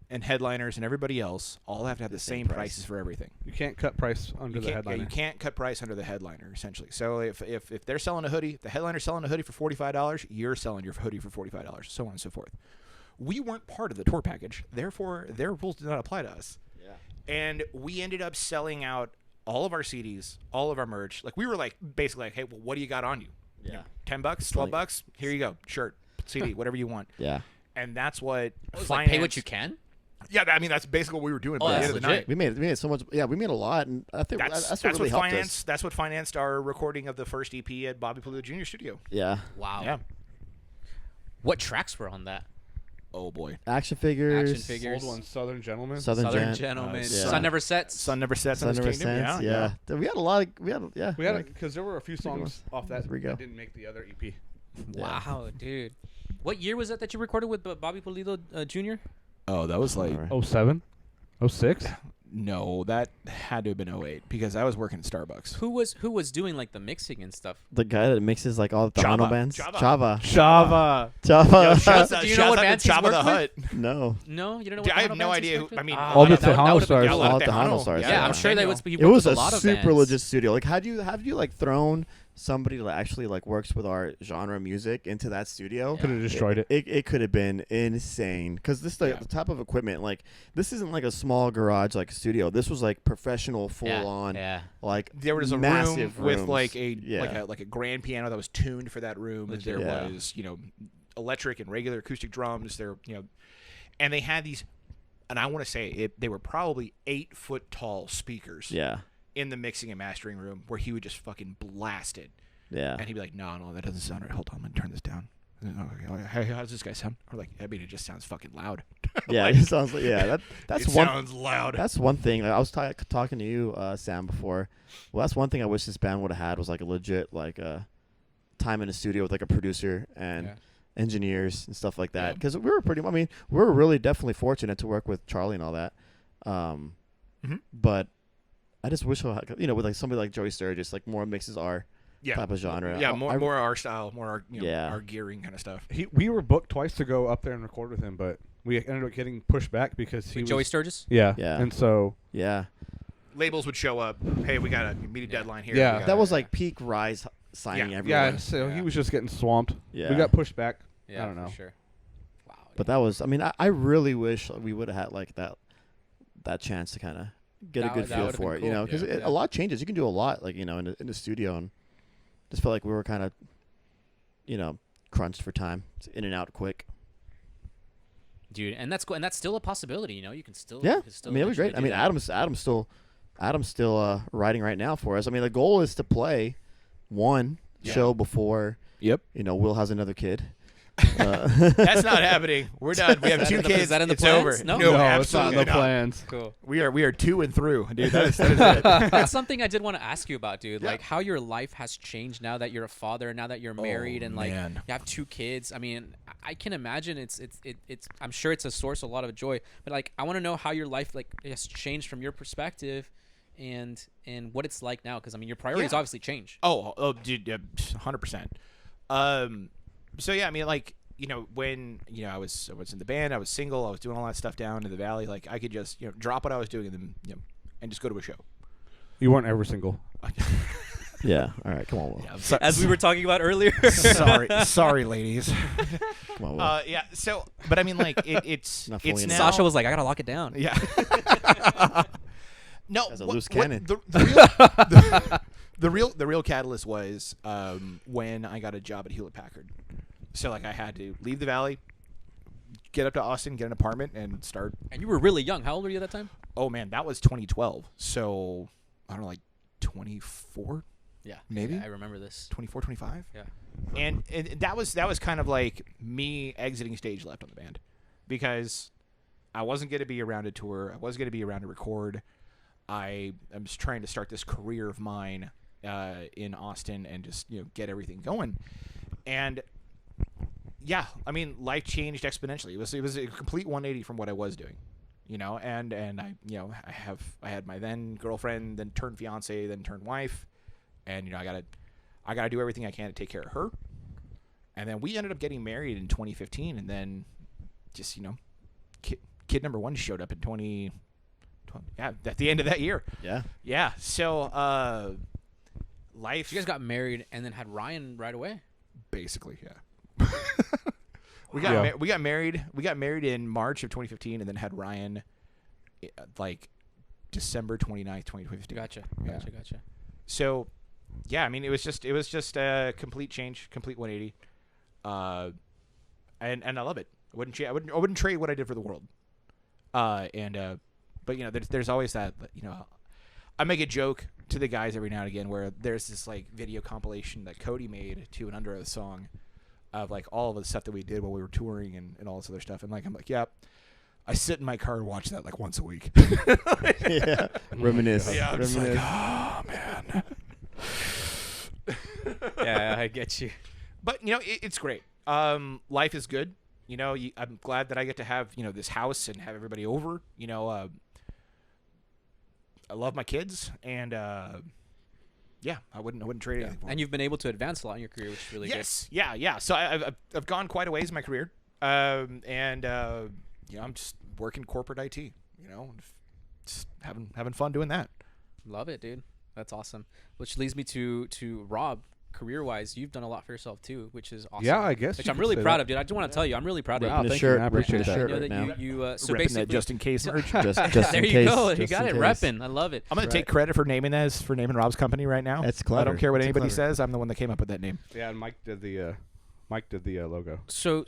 and headliners and everybody else all have to have the same price. prices for everything. You can't cut price under You the can't, headliner. you can't cut price under the headliner, essentially. So if they're selling a hoodie, the headliner's selling a hoodie for $45, you're selling your hoodie for $45, so on and so forth. We weren't part of the tour package, therefore their rules did not apply to us. Yeah. And we ended up selling out all of our CDs, all of our merch. Like we were like basically like, hey, well, what do you got on you? Yeah. $10, $12, here you go, shirt, CD, whatever you want. Yeah. And that's what It was finance. like pay what you can. Yeah, I mean that's basically what we were doing. Oh, by the that's end of the legit. night. We made so much. Yeah, we made a lot, and I think That's what really what helped financed. us. That's what financed our recording of the first EP at Bobby Pulido Jr. Studio. Yeah. Wow. Yeah. What tracks were on that? Oh boy. Action figures. Action figures. Old one, Southern Gentleman. Southern Gent. Gentlemen. yeah. Sun Never Sets. Sun never sets Sun in Never his kingdom. Sense. Yeah. We had a lot of. Yeah. We had like- because there were a few good songs ones. off that There we go. that didn't make the other E EP. Yeah. Wow, dude. What year was that you recorded with Bobby Pulido Jr.? Oh, that was like Alright. 07? 06? No, that had to have been 08 because I was working at Starbucks. Who was doing like the mixing and stuff? The guy that mixes like all the Java. Hano bands. Java. Java. Yo, shouts Do you know what bands he's Jabba the worked Hutt. No. No, you don't know. Dude, What I have Hano no bands he's idea. worked with? I mean, All the that Tejano would've been stars. good. All the Tejano stars. Yeah, I'm sure they would. He It worked was with a a lot of super bands. legit studio. Like, have you like thrown somebody that actually like works with our genre music into that studio? Yeah. Could have destroyed it. It could have been insane because this the type of equipment, like this isn't like a small garage like studio. This was like professional, full on, Yeah. like there was a massive room with rooms. like a grand piano that was tuned for that room. Legit. There Yeah. was electric and regular acoustic drums. There and they had these, and I want to say they were probably 8-foot tall speakers. Yeah, In the mixing and mastering room where he would just fucking blast it. yeah. And he'd be like, no, that doesn't sound right. Hold on, I'm going to turn this down. Okay, hey, how does this guy sound? Or like, I mean, it just sounds fucking loud. Yeah, Like, it sounds like that's it one. sounds loud. That's one thing. I was talking to you, Sam, before. Well, that's one thing I wish this band would have had was like a legit like time in a studio with like a producer and engineers and stuff like that. Yeah. Because we were really definitely fortunate to work with Charlie and all that. But I just wish with like somebody like Joey Sturgis, like more mixes our type of genre. Yeah, more our style, more our Yeah. our gearing kind of stuff. We were booked twice to go up there and record with him, but we ended up getting pushed back because he was Joey Sturgis. Yeah. Yeah. And so Yeah, Labels would show up. Hey, we got to meet a deadline here. Yeah. We gotta- that was like peak Rise signing everywhere. yeah, so Yeah. he was just getting swamped. Yeah. We got pushed back. Yeah, I don't know. For sure. Wow. But that was, I mean, I really wish we would have had like that chance to kind of get a That good would- that feel would've for been it, you cool. know, because Yeah. a lot changes. You can do a lot, like in the studio, and just felt like we were kind of, crunched for time. It's in and out quick. Dude, and that's cool, and that's still a possibility. You can still. Yeah, you can still I mean, it was eventually great. I mean, do that. Adam's still writing right now for us. I mean, the goal is to play one show before. Yep. Will has another kid. That's not happening. We're done. We have Is that 2 in the- kids. is that in the it's plans? over. No? No, it's not in absolutely the not. plans. Cool. We are 2 and through, dude. That is it. That's something I did want to ask you about, dude. Yeah. Like how your life has changed now that you're a father, now that you're married, and like man. you have 2 kids. I mean, I can imagine it's. I'm sure it's a source of a lot of joy. But like, I want to know how your life like has changed from your perspective, and what it's like now. Because I mean, your priorities Yeah. obviously change. Oh, dude, 100%. So yeah, I mean, like, when I was in the band, I was single, I was doing all that stuff down in the valley. Like, I could just drop what I was doing and then and just go to a show. You weren't ever single. Yeah. All right. Come on, Will. Yeah, As we were talking about earlier. sorry, ladies. Come on, Will. Yeah. So, but I mean, like, it's Not fully it's in. now. Sasha was like, I gotta lock it down. Yeah. No, As a loose cannon. The real catalyst was when I got a job at Hewlett Packard. So like I had to leave the valley, get up to Austin, get an apartment, and start. And you were really young. How old were you at that time? Oh man, that was 2012. So I don't know, like 24, Yeah, Maybe? Yeah, I remember this. 24, 25. Yeah. And that was kind of like me exiting stage left on the band, because I wasn't going to be around to tour. I wasn't going to be around to record. I'm just trying to start this career of mine in Austin and just get everything going. And yeah, I mean, life changed exponentially. It was a complete 180 from what I was doing, And I I had my then girlfriend, then turned fiance, then turned wife, and I gotta do everything I can to take care of her. And then we ended up getting married in 2015, and then just kid number 1 showed up in 2020. Yeah, at the end of that year. Yeah. Yeah. So life. So you guys got married and then had Ryan right away. Basically, yeah. We got married. We got married in March of 2015, and then had Ryan like December 29th, 2015. Gotcha. Yeah. Gotcha. So, yeah, I mean, it was just a complete change, complete 180, and I love it. I wouldn't trade what I did for the world. But there's always that. I make a joke to the guys every now and again where there's this like video compilation that Cody made to an Under Oath song of like all of the stuff that we did while we were touring and all this other stuff, and like I'm like, yeah, I sit in my car and watch that like once a week. Yeah. Reminisce. Yeah, I'm just like, Reminisce. oh man. Yeah, I get you. But it's great. Life is good. I'm glad that I get to have this house and have everybody over. I love my kids, and yeah, I wouldn't trade anything for them. And you've been able to advance a lot in your career, which is really Yes, yeah. So I've gone quite a ways in my career, and I'm just working corporate IT. Just having fun doing that. good. Love it, dude. That's awesome. Which leads me to Rob. Career-wise, you've done a lot for yourself too, which is awesome. Yeah, I guess. Which you I'm could really say proud that. of, dude. I just want to tell you, I'm really proud of Wow, you. Ripping thank shirt, you. I appreciate ripping that. shirt I know right that now. so Ripping basically, that just in case merch. Just there in you case, go. You just got in it case. repping. I love it. I'm gonna take credit for naming Rob's company right now. That's I clever. don't care what That's anybody clever. says. I'm the one that came up with that name. Yeah, and Mike did the logo. So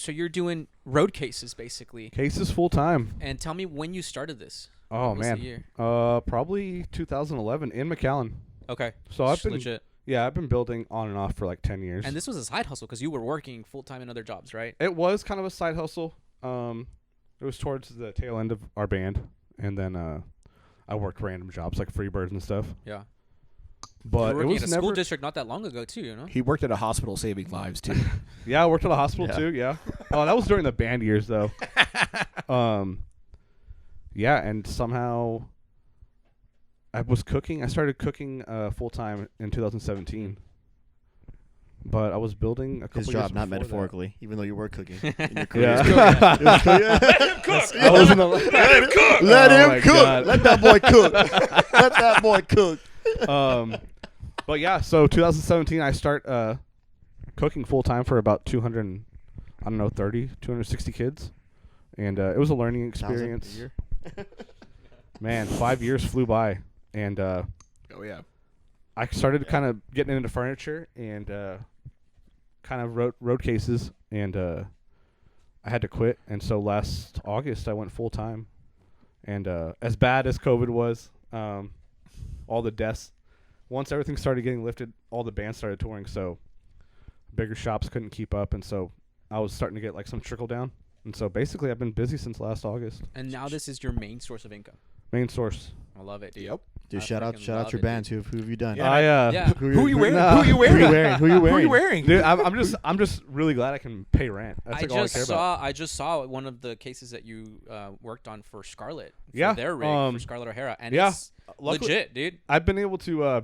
you're doing road cases basically, Cases full time. and tell me when you started this. Oh What was the man. year? Probably 2011 in McAllen. Okay. So I've been legit. Yeah, I've been building on and off for like 10 years. And this was a side hustle because you were working full time in other jobs, right? It was kind of a side hustle. It was towards the tail end of our band, and then I worked random jobs like Freebirds and stuff. Yeah. But you were it working was at a never. school district not that long ago too, you know? He worked at a hospital saving lives too. Yeah, I worked at a hospital Yeah. too. Yeah. Oh, that was during the band years though. Yeah, and somehow I was cooking. I started cooking full time in 2017. But I was building a couple His years job, not before that. metaphorically, even though you were cooking. In your career. Yeah. Let him cook. I wasn't Let him cook. Let Oh him my cook. God. Let that boy cook. Let that boy cook. But yeah, so 2017 I start cooking full time for about 260 kids, and it was a learning 1,000 a experience. year. Man, 5 years flew by, and Oh yeah. I started kind of getting into furniture and kind of road cases, and I had to quit, and so last August I went full time, and as bad as COVID was, all the deaths. Once everything started getting lifted, all the bands started touring, so bigger shops couldn't keep up, and so I was starting to get like some trickle down. And so basically I've been busy since last August. And now this is your main source of income. Main source. I love it, dude. Yep. Dude, I shout out freaking your love it, bands. dude. Who have you done? Yeah. Yeah. Who you wearing? Nah. Who you Who you wearing? wearing? Who you Who wearing? you wearing? Dude, I'm just really glad I can pay rent. That's like all I care about. I just saw one of the cases that you worked on for Scarlett. For Yeah, their rig for Scarlett O'Hara, and yeah, it's luckily- legit, dude. I've been able to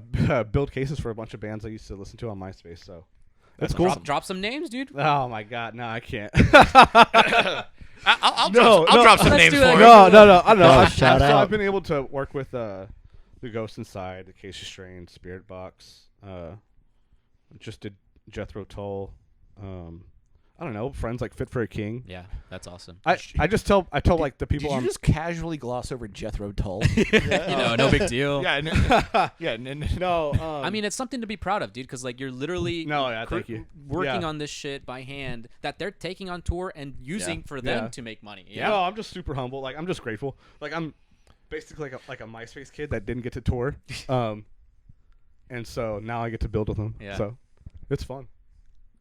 build cases for a bunch of bands I used to listen to on MySpace, so that's cool. Drop some names, dude. Oh my God, no, I can't. I'll No, drop some let's names do for that. you. No, I don't know. Oh, I've, shout so out. I've been able to work with the Ghost Inside, the Casey Strain, Spirit Box. Just did Jethro Tull. I don't know, friends like Fit for a King. Yeah, that's awesome. I tell like the people Did you on. just casually gloss over Jethro Tull? You know, no big deal. No, I mean, it's something to be proud of, dude, because like you're literally No, yeah, thank you. working Yeah. on this shit by hand that they're taking on tour and using for them Yeah. to make money. Yeah. No, I'm just super humble. Like I'm just grateful. Like I'm basically like a MySpace kid that didn't get to tour, and so now I get to build with them. Yeah. So it's fun.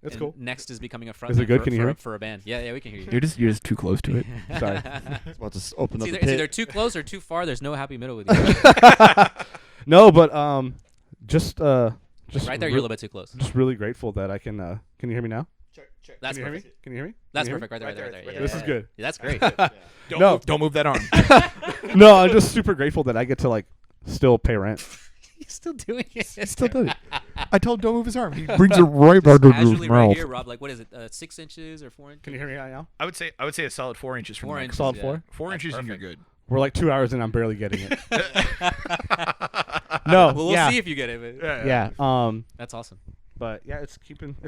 It's And cool. Next is becoming a front. Is it good? For, Can you for, hear me? for a band? Yeah, we can hear you. You're just too close to it. Sorry. It's about to open up the It's either pit. too close or too far. There's no happy middle with you. No, but just right there, you're a little bit too close. Just really grateful that I can. Can you hear me now? That's Can you hear me? perfect. Can you hear me? That's Can you hear perfect. Right there. Yeah, This yeah, is yeah. good. Yeah, that's great. Don't move that arm. me? No, I'm just super grateful that I get to like still pay rent. He's still doing it. Still does it. I told him don't move his arm. He brings it right back to his Casually right mouth. here, Rob. Like, what is it? 6 inches or 4 inches? Can you hear me now? I would say a solid 4 inches from 4 the inches. Solid yeah. 4? 4 That's inches and you're perfect. good. We're like 2 hours and I'm barely getting it. Well, No, we'll yeah, see if you get it. But yeah. that's awesome. But yeah, it's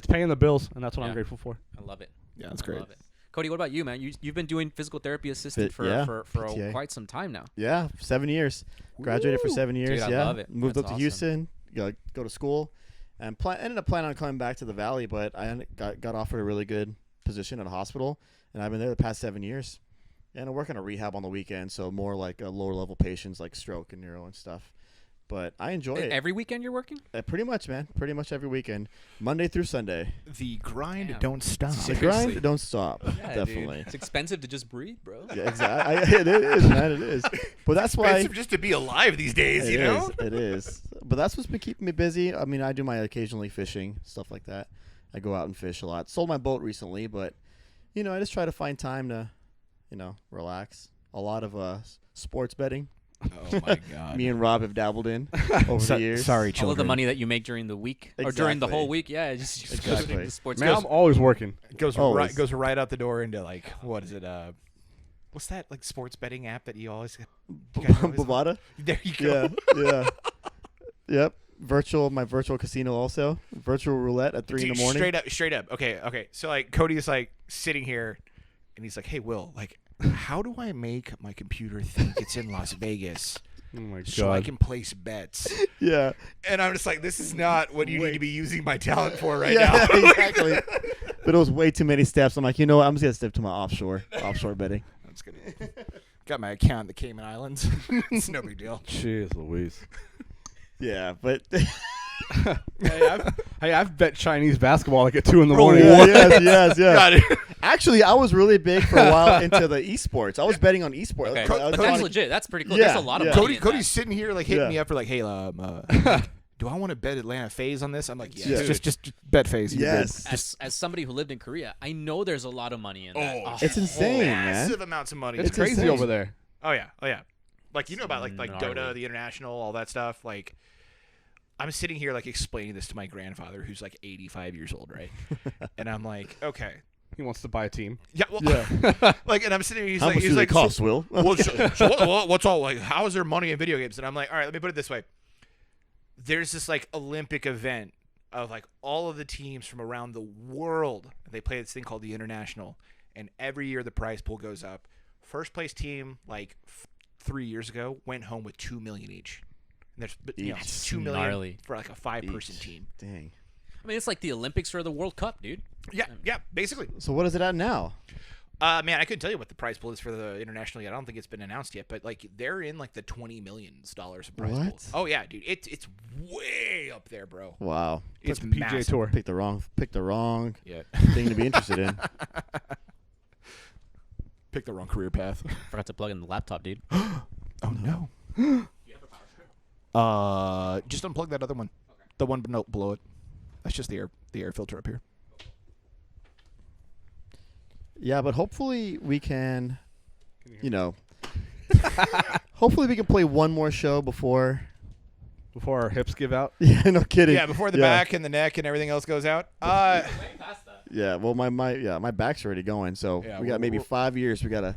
paying the bills, and that's what Yeah. I'm grateful for. I love it. Yeah, that's I great. love it. Cody, what about you, man? You've been doing physical therapy assistant yeah, for PTA. quite some time now. Yeah, 7 years. Graduated for 7 years. Dude, I yeah, love it. moved That's up to awesome. Houston. Go to school, and ended up planning on coming back to the Valley, but I got offered a really good position at a hospital, and I've been there the past 7 years. And I work on a rehab on the weekend, so more like lower level patients like stroke and neuro and stuff. But I enjoy it. Every weekend you're working? Pretty much, man. Pretty much every weekend, Monday through Sunday. The grind Damn. don't stop. The Seriously. grind don't stop. Yeah, Definitely. Dude. It's expensive to just breathe, bro. Yeah, exactly. It is, man. It is. But that's why. Expensive just to be alive these days, you know? It is. But that's what's been keeping me busy. I mean, I do my occasionally fishing, stuff like that. I go out and fish a lot. Sold my boat recently, but, I just try to find time to, relax. A lot of sports betting. Oh my god. Me and Rob have dabbled in over the years. Sorry, All children. of the money that you make during the week or during the Exactly. whole week, yeah, just Exactly. putting the sports. Man, I'm always working. goes Always. right out the door into like what is it? What's that like sports betting app that you always? You guys always Bovada? there you go. Yeah. Yep. My virtual casino also. Virtual roulette at 3 in the morning. Straight up. Okay. So like Cody is like sitting here, and he's like, "Hey, Will, like, how do I make my computer think it's in Las Vegas Oh my god. so I can place bets?" Yeah. And I'm just like, "This is not what you need to be using my talent for right Yeah, now." exactly. But it was way too many steps. I'm like, you know what? I'm just gonna step to my offshore betting. That's good. Got my account in the Cayman Islands. It's no big deal. Jeez Louise. Yeah, but I've bet Chinese basketball like at 2 in the morning. yes. Got it. Actually, I was really big for a while into the esports. I was betting on esports. Okay. I was But that's trying to- legit. That's pretty cool. Yeah, There's a lot of yeah. money. Cody's sitting here like hitting Yeah. me up for like, "Hey, do I want to bet Atlanta FaZe on this?" I'm like, "Yes, Yeah. just bet FaZe." You're good." Yes. As somebody who lived in Korea, I know there's a lot of money in that. Oh, It's insane, man. massive amounts of money. It's It's crazy insane. over there. Oh yeah. Like you know about like Gnarly. Dota, the international, all that stuff. Like I'm sitting here like explaining this to my grandfather, who's like 85 years old, right? And I'm like, okay, He wants to buy a team. yeah, well, Yeah. like, and I'm sitting here, How much do they cost, Will? what's all like? How is there money in video games? And I'm like, all right, let me put it this way. There's this like Olympic event of like all of the teams from around the world. And they play this thing called the International, and every year the prize pool goes up. First place team like 3 years ago went home with $2 million each. And there's Each. $2 million Gnarly. for like a 5-person Each. team. Dang. I mean, it's like the Olympics or the World Cup, dude. Yeah, basically. So what is it at now? Man, I couldn't tell you what the prize pool is for the international yet. I don't think it's been announced yet, but like they're in like the $20 million of prize pool. What? Oh yeah, dude, it's way up there, bro. Wow. It's Like the PJ massive. Tour. Picked the wrong Yeah, thing to be interested in. pick the wrong career path. Forgot to plug in the laptop, dude. Oh no. Just unplug that other one. The one below it. That's just the air filter up here. Yeah, but hopefully we can, hopefully we can play one more show before. Before our hips give out. Yeah, no kidding. Yeah, before the back and the neck and everything else goes out. Yeah, well, my back's already going, so Yeah, we got maybe we're- 5 years. We gotta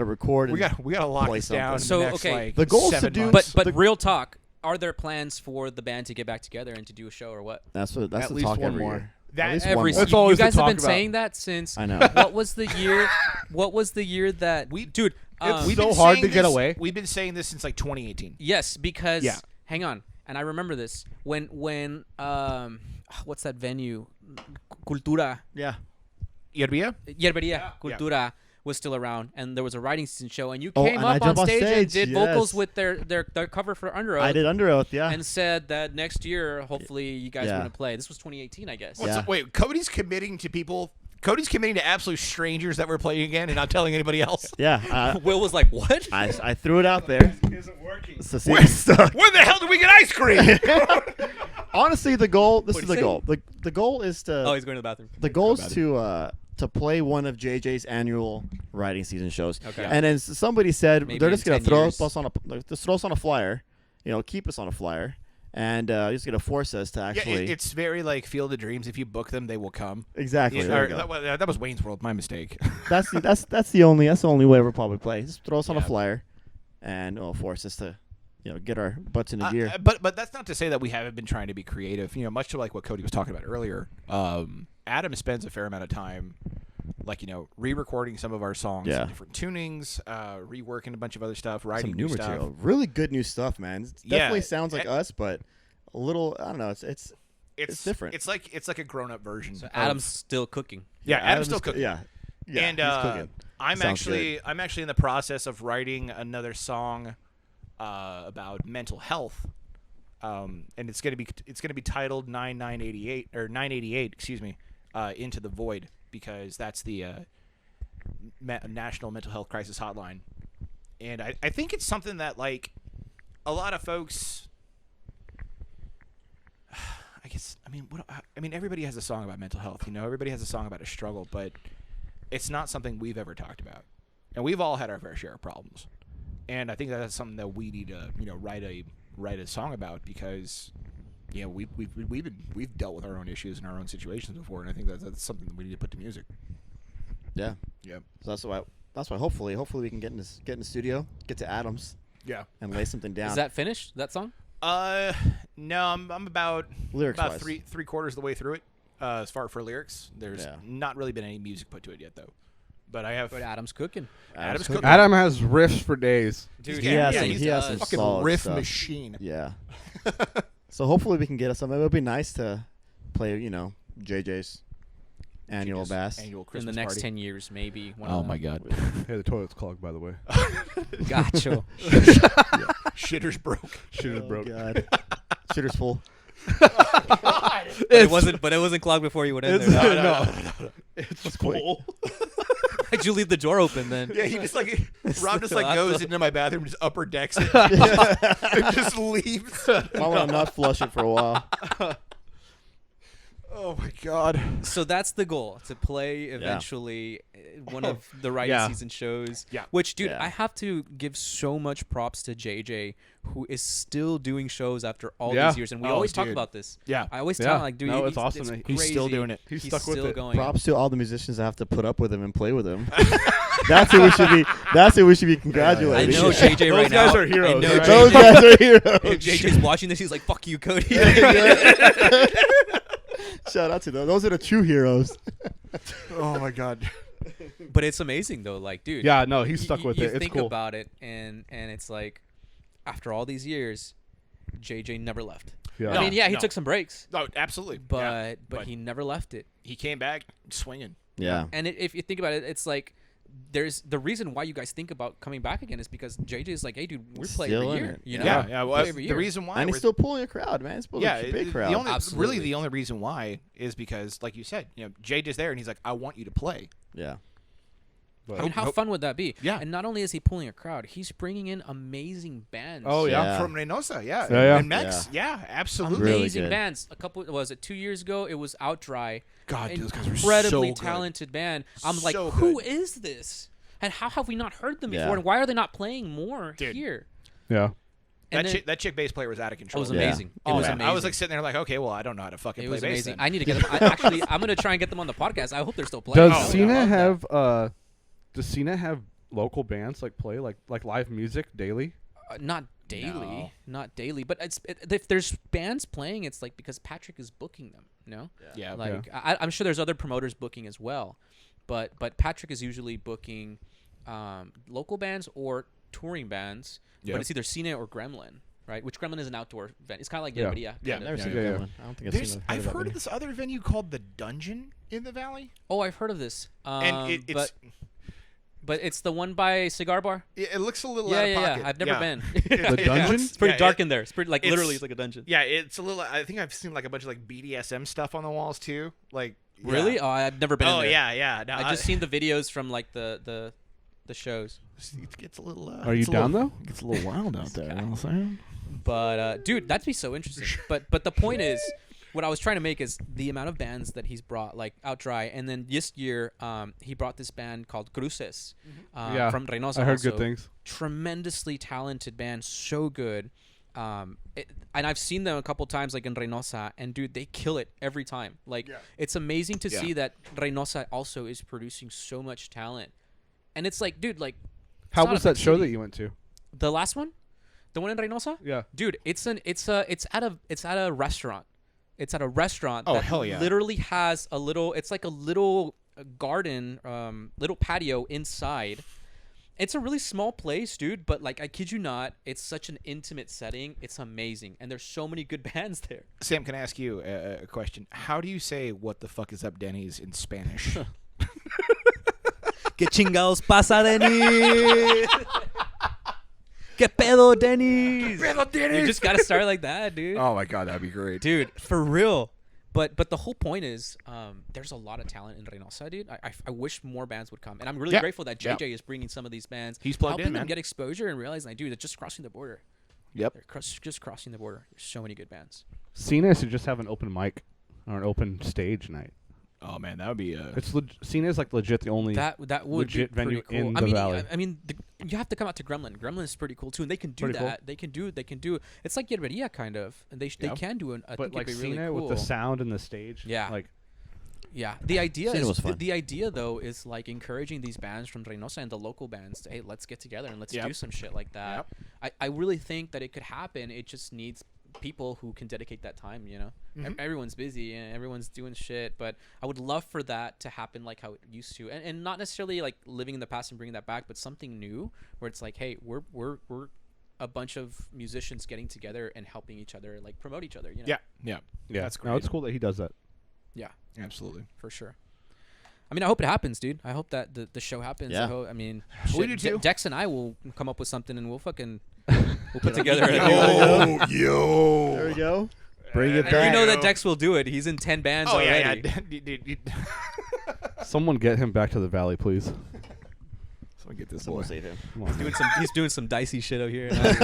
record. we And gotta lock play this down. something. in the So, next, okay. like, The goal is to 7 do- months. But real talk, are there plans for the band to get back together and to do a show or what? that's At the least talk one every more. year. That- At least every one more. That's you always the guys have talk been about. saying that since I know. what was the year? What was the year that dude? It's We've so been hard saying to get this- away. We've been saying this since like 2018. yes, because Yeah. hang on, and I remember this when what's that venue? Cultura, Yeah. Yerbia? Yerberia Cultura was still around, and there was a writing season show, and you Oh, came and I up on jumped on stage and stage, did vocals yes. with their cover for Under Oath. I did Under Oath. Yeah. and said that next year, hopefully, you guys Yeah. want to play. This was 2018, I guess. Yeah. Wait, Cody's committing to people. Cody's committing to absolute strangers that we're playing again and not telling anybody else. Yeah. Will was like, "What?" I threw it out there. Isn't working. So see if it stuck. When the hell did we get ice cream? Honestly, the goal. This What'd is he the say? goal. The goal is to. Oh, he's going to the bathroom. The goal is to play one of JJ's annual writing season shows. Okay. And then somebody said Maybe they're in just gonna 10 throw years. us on a flyer, keep us on a flyer, and just gonna force us to Yeah, actually. it's very like Field of Dreams. If you book them, they will come. Exactly. Yeah, there or we go. that was Wayne's World. My mistake. That's the only way we'll probably play. Just throw us on a Yeah. flyer, and it'll force us to, get our butts in the gear. But that's not to say that we haven't been trying to be creative. Much to like what Cody was talking about earlier. Adam spends a fair amount of time, like re-recording some of our songs, Yeah. in different tunings, reworking a bunch of other stuff, writing Some new stuff. material, really good new stuff, man. It Yeah, definitely sounds like and- us, but a little. I don't know. It's different. It's like a grown-up version. So of- Adam's still cooking. yeah, Adam's is still cooking. Yeah. Yeah. and he's cooking. I'm Sounds actually in the process of writing another song about mental health, and it's gonna be titled 9988 or 988, excuse me, Into the Void, because that's the National Mental Health Crisis Hotline, and I think it's something that like a lot of folks. I mean, everybody has a song about mental health. Everybody has a song about a struggle, but it's not something we've ever talked about. And we've all had our fair share of problems. And I think that's something that we need to, write a song about, because we've dealt with our own issues and our own situations before, and I think that's something that we need to put to music. Yeah. Yeah. So that's why hopefully we can get in the studio, get to Adams, Yeah. and lay something down. Is that finished? That song? No, I'm about Lyrics-wise. three quarters of the way through it. As far for lyrics, there's Yeah. not really been any music put to it yet, though. But I have But Adam's cooking. Adam's cooking. cooking. Adam has riffs for days. Dude, He has some- he he has some does. fucking solid riff stuff. machine. Yeah. So hopefully we can get us something. It would be nice to play, JJ's annual Just bass. Annual In Christmas the next party. 10 years, maybe. one Oh of my them. god. Hey, the toilet's clogged, by the way. Gotcha. Shitter's broke. Shit is broke. God. Shitter's full. But it wasn't clogged before you went in It's there. no. It's full. Why'd you leave the door open then? Yeah, he just Rob just I goes thought- into my bathroom, just upper decks it, and just leaves. Why would I not flush it for a while? Oh my god. So that's the goal, to play eventually one of the writing Yeah. season shows. Yeah. Which, dude, Yeah. I have to give so much props to JJ, who is still doing shows after all Yeah. these years. And we Oh, always talk dude. about this. Yeah. I always Yeah. tell him, like, dude, No, it's awesome It's that he's still crazy. doing it. He's stuck with still it. going. Props to all the musicians that have to put up with him and play with him. That's who we should be. That's who we should be I congratulating. know JJ right Those now. guys are heroes, I know right? Those JJ, guys are if heroes. JJ's watching this, he's like, fuck you, Cody. Shout out to them. Those are the true heroes. Oh my god. But it's amazing, though. Like, dude. Yeah, no, he's stuck with you it. It's think cool. about it, and it's like, after all these years, JJ never left. Yeah. I mean, yeah, he No. took some breaks, No, absolutely. but Yeah. but he never left it. he came back swinging. Yeah. And if you think about it, it's like there's the reason why you guys think about coming back again is because JJ is like, hey, dude, we play Still every in year. it. You know? Yeah. Well, Play every the year. reason why And he's we're- still pulling a crowd, man. He's pulling a big crowd. the only Absolutely. the only reason why is because, like you said, JJ's there and he's like, I want you to play. Yeah. But- I mean, how Nope. fun would that be? Yeah. And not only is he pulling a crowd, he's bringing in amazing bands. Oh, yeah. Yeah. From Reynosa, yeah. Yeah, yeah. And Mex, yeah, absolutely. Really Amazing good. bands. A couple, was it 2 years ago? It was Outdry. God, dude, those guys were Incredibly so good. talented band. I'm like, So who good. is this? And how have we not heard them Yeah. before? And why are they not playing more Dude. here? Yeah. And then- That chick bass player was out of It control. was Yeah. amazing. It Oh, was man. amazing. I was like sitting there like, okay, well, I don't know how to fucking It play was bass amazing. then. I need to get them. I'm gonna try and get them on the podcast. I hope they're still playing. Does Oh, Cena yeah, I have does Cena have local bands play like live music daily? Not daily, No. not daily. But if there's bands playing, it's like because Patrick is booking them. You know, Yeah. like I'm sure there's other promoters booking as well, but Patrick is usually booking local bands or touring bands. Yeah. But it's either Cine or Gremlin, right? Which Gremlin is an outdoor event. It's kind of like Yeah. yeah. Yeah. kind of. Never seen yeah, a yeah. good one. I don't think I've seen I've that heard many. of this other venue called the Dungeon in the Valley, Oh, I've heard of this. and it's But it's the one by Cigar Bar. it looks a little Yeah, out of yeah, pocket. yeah. I've never been. The dungeon? It's pretty Yeah, dark in there. It's pretty it's- literally it's like a dungeon. Yeah, it's a little. I think I've seen like a bunch of like BDSM stuff on the walls too. Like Really? Yeah. Oh, I've never been in Oh there. yeah. No, I just seen the videos from like the shows. It gets a little. Are you down though? It gets a little wild out there. You know what I'm saying? But dude, that'd be so interesting. But the point is, what I was trying to make is the amount of bands that he's brought, like Outdry, and then this year he brought this band called Cruces Yeah. from Reynosa. I heard good also. things. Tremendously talented band, so good. And I've seen them a couple times, like in Reynosa, and dude, they kill it every time. Like, it's amazing to Yeah. see that Reynosa also is producing so much talent. And it's like, dude, like, How it's not was a big that show city. that you went to? The last one, the one in Reynosa, Yeah. dude, it's at a restaurant. It's at a restaurant. Oh, that hell yeah. Literally has a little. It's like a little garden, little patio inside. It's a really small place, dude. But like, I kid you not, it's such an intimate setting. It's amazing, and there's so many good bands there. Sam, can I ask you a question? How do you say "What the fuck is up, Denny's" in Spanish? ¿Qué chingados pasa, Dennis? ¿Qué pedo, Dennis? You just gotta start like that, dude. Oh my god, that'd be great. Dude, for real. But the whole point is, there's a lot of talent in Reynosa, dude. I wish more bands would come, and I'm really Yeah. grateful that JJ is bringing some of these bands. He's plugged helping in, them man. get exposure and realizing, like, dude, they're just crossing the border. Yep. They're just crossing the border. There's so many good bands. Cena should just have an open mic or an open stage night. Oh man, that would be It's Cena's like legit the only That would legit be venue pretty cool. in I the mean, valley. I mean, you have to come out to Gremlin. Gremlin is pretty cool too, and they can do Pretty that. Cool. They can do. It's like Yerberia kind of, and they can do it. I But think like it'd be really Cine cool. with the sound and the stage. Yeah. Like Yeah, the idea Cine is was fun. the idea though is like encouraging these bands from Reynosa and the local bands to, hey, let's get together and let's do some shit like that. I really think that it could happen. It just needs people who can dedicate that time, you know. Everyone's busy and everyone's doing shit, but I would love for that to happen like how it used to, and not necessarily like living in the past and bringing that back, but something new where it's like, hey, we're a bunch of musicians getting together and helping each other, like promote each other, you know. yeah. That's great. No, it's cool that he does that. Yeah, Absolutely. for sure. I mean, I hope it happens, dude. I hope that the show happens. Yeah. I mean, We do too. Dex and I will come up with something and we'll fucking we'll put together. Yo. There we go. Bring it And back. you know that Dex will do it. He's in 10 bands Oh already. yeah. Someone get him back to the valley, please. Someone get this Someone boy. save him. Come on. He's doing some dicey shit over here. It's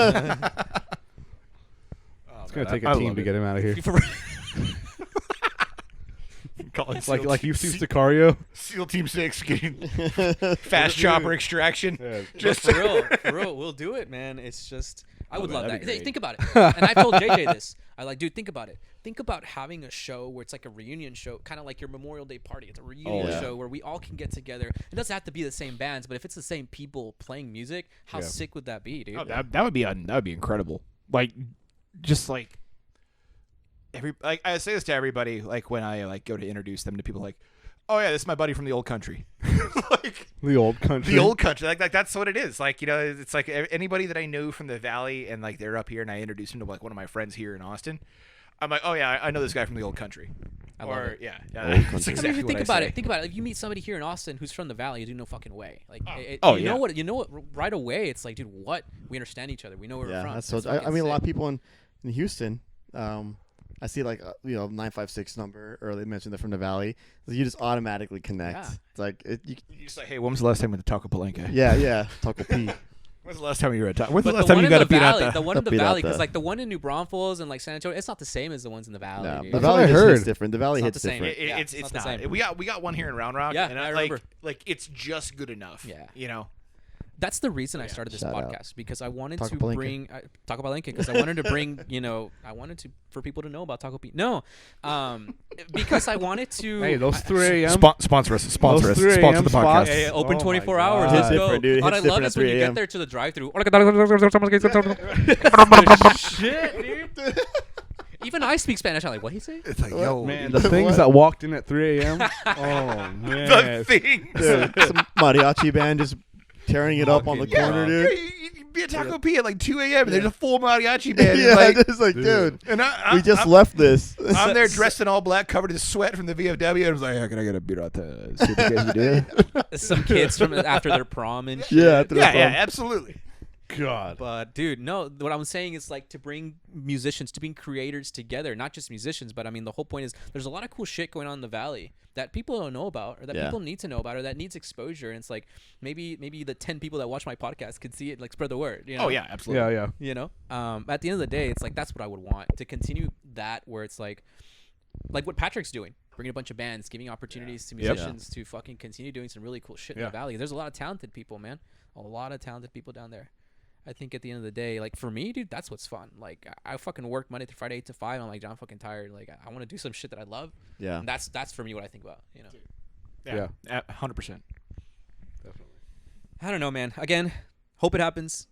gonna take a team to get him out of here. Like you see Sicario. SEAL Team 6 getting fast chopper extraction. Yeah. Just for real, we'll do it, man. It's just, I would love that'd that. be Hey, great. think about it. And I told JJ this. I like, dude, think about it. Think about having a show where it's like a reunion show, kind of like your Memorial Day party. It's a reunion yeah. show where we all can get together. It doesn't have to be the same bands, but if it's the same people playing music, how Yeah. sick would that be, dude? Oh, that would be incredible. Like, just like I say this to everybody. Like when I like go to introduce them to people, like, oh yeah, this is my buddy from the old country. Like The old country. the old country. Like that's what it is. Like, you know, it's like anybody that I know from the valley and like they're up here and I introduce them to like one of my friends here in Austin. I'm like, oh yeah, I know this guy from the old country. I love it. Yeah, Old that's country. I exactly mean, if you think what about I it. say. Think about it. If you meet somebody here in Austin who's from the valley, you do no fucking way. Like, yeah. You know what? Right away, it's like, dude, what? We understand each other. We know where we're Yeah, from. that's so. It's I fucking mean, a lot of sick. people in Houston. I see like 956 number, or they mentioned they're from the valley. So you just automatically connect. Yeah. It's like You just like, hey, when was the last time we went to Taco Palenque? yeah, Taco P. When's the last time you were at Taco? When's the But last the time one you in got the a beat valley, out the one in the Beat out valley, the- because like the one in New Braunfels and like San Antonio, it's not the same as the ones in the valley. No, dude. the That's what valley I just hits heard. different. The valley It's not hits the same. different. Yeah, it's it's not not. the same. We got one here in Round Rock. Yeah, and I like remember. it's just good enough. Yeah. You know. That's the reason I started this Shout out. podcast, because I wanted Taco to Palenque. bring talk about Lincoln, because I wanted to bring for people to know about Taco Pete. No, because I wanted to. Hey, those 3 a.m. Sponsor us. Those 3 a.m. spots. Hey, open Oh 24 my hours. God. Let's Hits go. different, dude. What I Hits love different is at when you 3 get a.m. there to the drive-through. Shit, dude. Even I speak Spanish. I'm like, what he say? It's like, yo, Man, the things that walked in at 3 a.m. Oh man. the things. Dude, some mariachi band just tearing it up on the Fucking corner, God. dude. You be at Taco P at like 2 a.m. and there's a full mariachi band. Yeah, like, just like, dude, and we just left this. I'm there dressed in all black, covered in sweat from the VFW, and I was like, "Hey, can I get a beer out the supercase you do?" Some kids from after their prom and shit. Yeah, after Yeah, the yeah, phone. absolutely. God. But dude, no, what I'm saying is like to bring musicians, to bring creators together, not just musicians, but I mean the whole point is there's a lot of cool shit going on in the valley that people don't know about, or that Yeah. people need to know about, or that needs exposure. And it's like maybe the 10 people that watch my podcast could see it, like spread the word. You know? Oh yeah, absolutely. Yeah, yeah. You know, at the end of the day, it's like that's what I would want to continue that, where it's like what Patrick's doing, bringing a bunch of bands, giving opportunities to musicians to fucking continue doing some really cool shit in Yeah. the valley. There's a lot of talented people, man. A lot of talented people down there. I think at the end of the day, like for me, dude, that's what's fun. Like I fucking work Monday through Friday 8 to 5. I'm like, I'm fucking tired. Like I want to do some shit that I love. Yeah. And that's for me what I think about. You know. Yeah, 100%. I don't know, man. Again, hope it happens.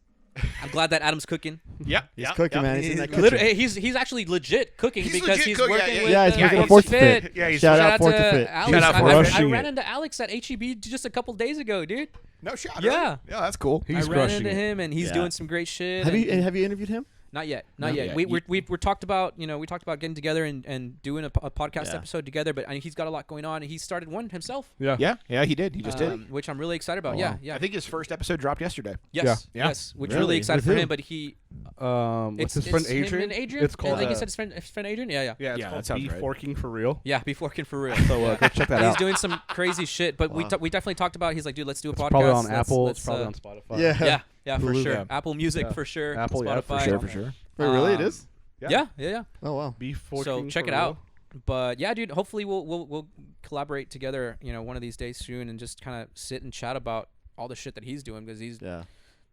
I'm glad that Adam's cooking. Yeah, He's cooking, man. He's in that kitchen. Literally, he's actually legit cooking He's because legit he's cooking, working yeah, with yeah, he's the working at Fourth Fourth to to Fit. Fit. Yeah, he's Shout Shout out Fourth to to Fit. Alex. Shout out I Fourth to Fit. ran into Alex at HEB just a couple days ago, dude. No shot. Yeah. Really? Yeah, that's cool. He's I ran crushing into it. him, and he's Yeah. doing some great shit. Have and you interviewed him? Not yet. Not Not yet. yet. We talked about, we talked about getting together and doing a podcast Yeah. episode together, but I mean, he's got a lot going on, and he started one himself. Yeah. Yeah, he did. He just did. Which I'm really excited about. Oh, Yeah, wow. yeah. I think his first episode dropped yesterday. Yes, Yeah. yes. Which Really? really excited With for who? him, but he What's his friend him Adrian? and Adrian. It's called. I think he said his friend Adrian. Yeah, yeah. yeah, it's Yeah, called that sounds Be right. Forking for Real. Yeah, be forking for real. So go check that He's out. doing some crazy shit, but Wow. we definitely talked about. He's like, dude, let's do a It's podcast. probably on Let's- Apple. let's, It's probably on Spotify. Yeah. Yeah, for Hulu. sure. Yeah. Apple Music Yeah. for sure. Apple, yeah, Spotify. for sure. Wait, really? It Um, is? Yeah. Oh wow. Be Forking So check for it out. Real. But yeah, dude, hopefully we'll collaborate together, one of these days soon, and just kind of sit and chat about all the shit that he's doing, because he's Yeah.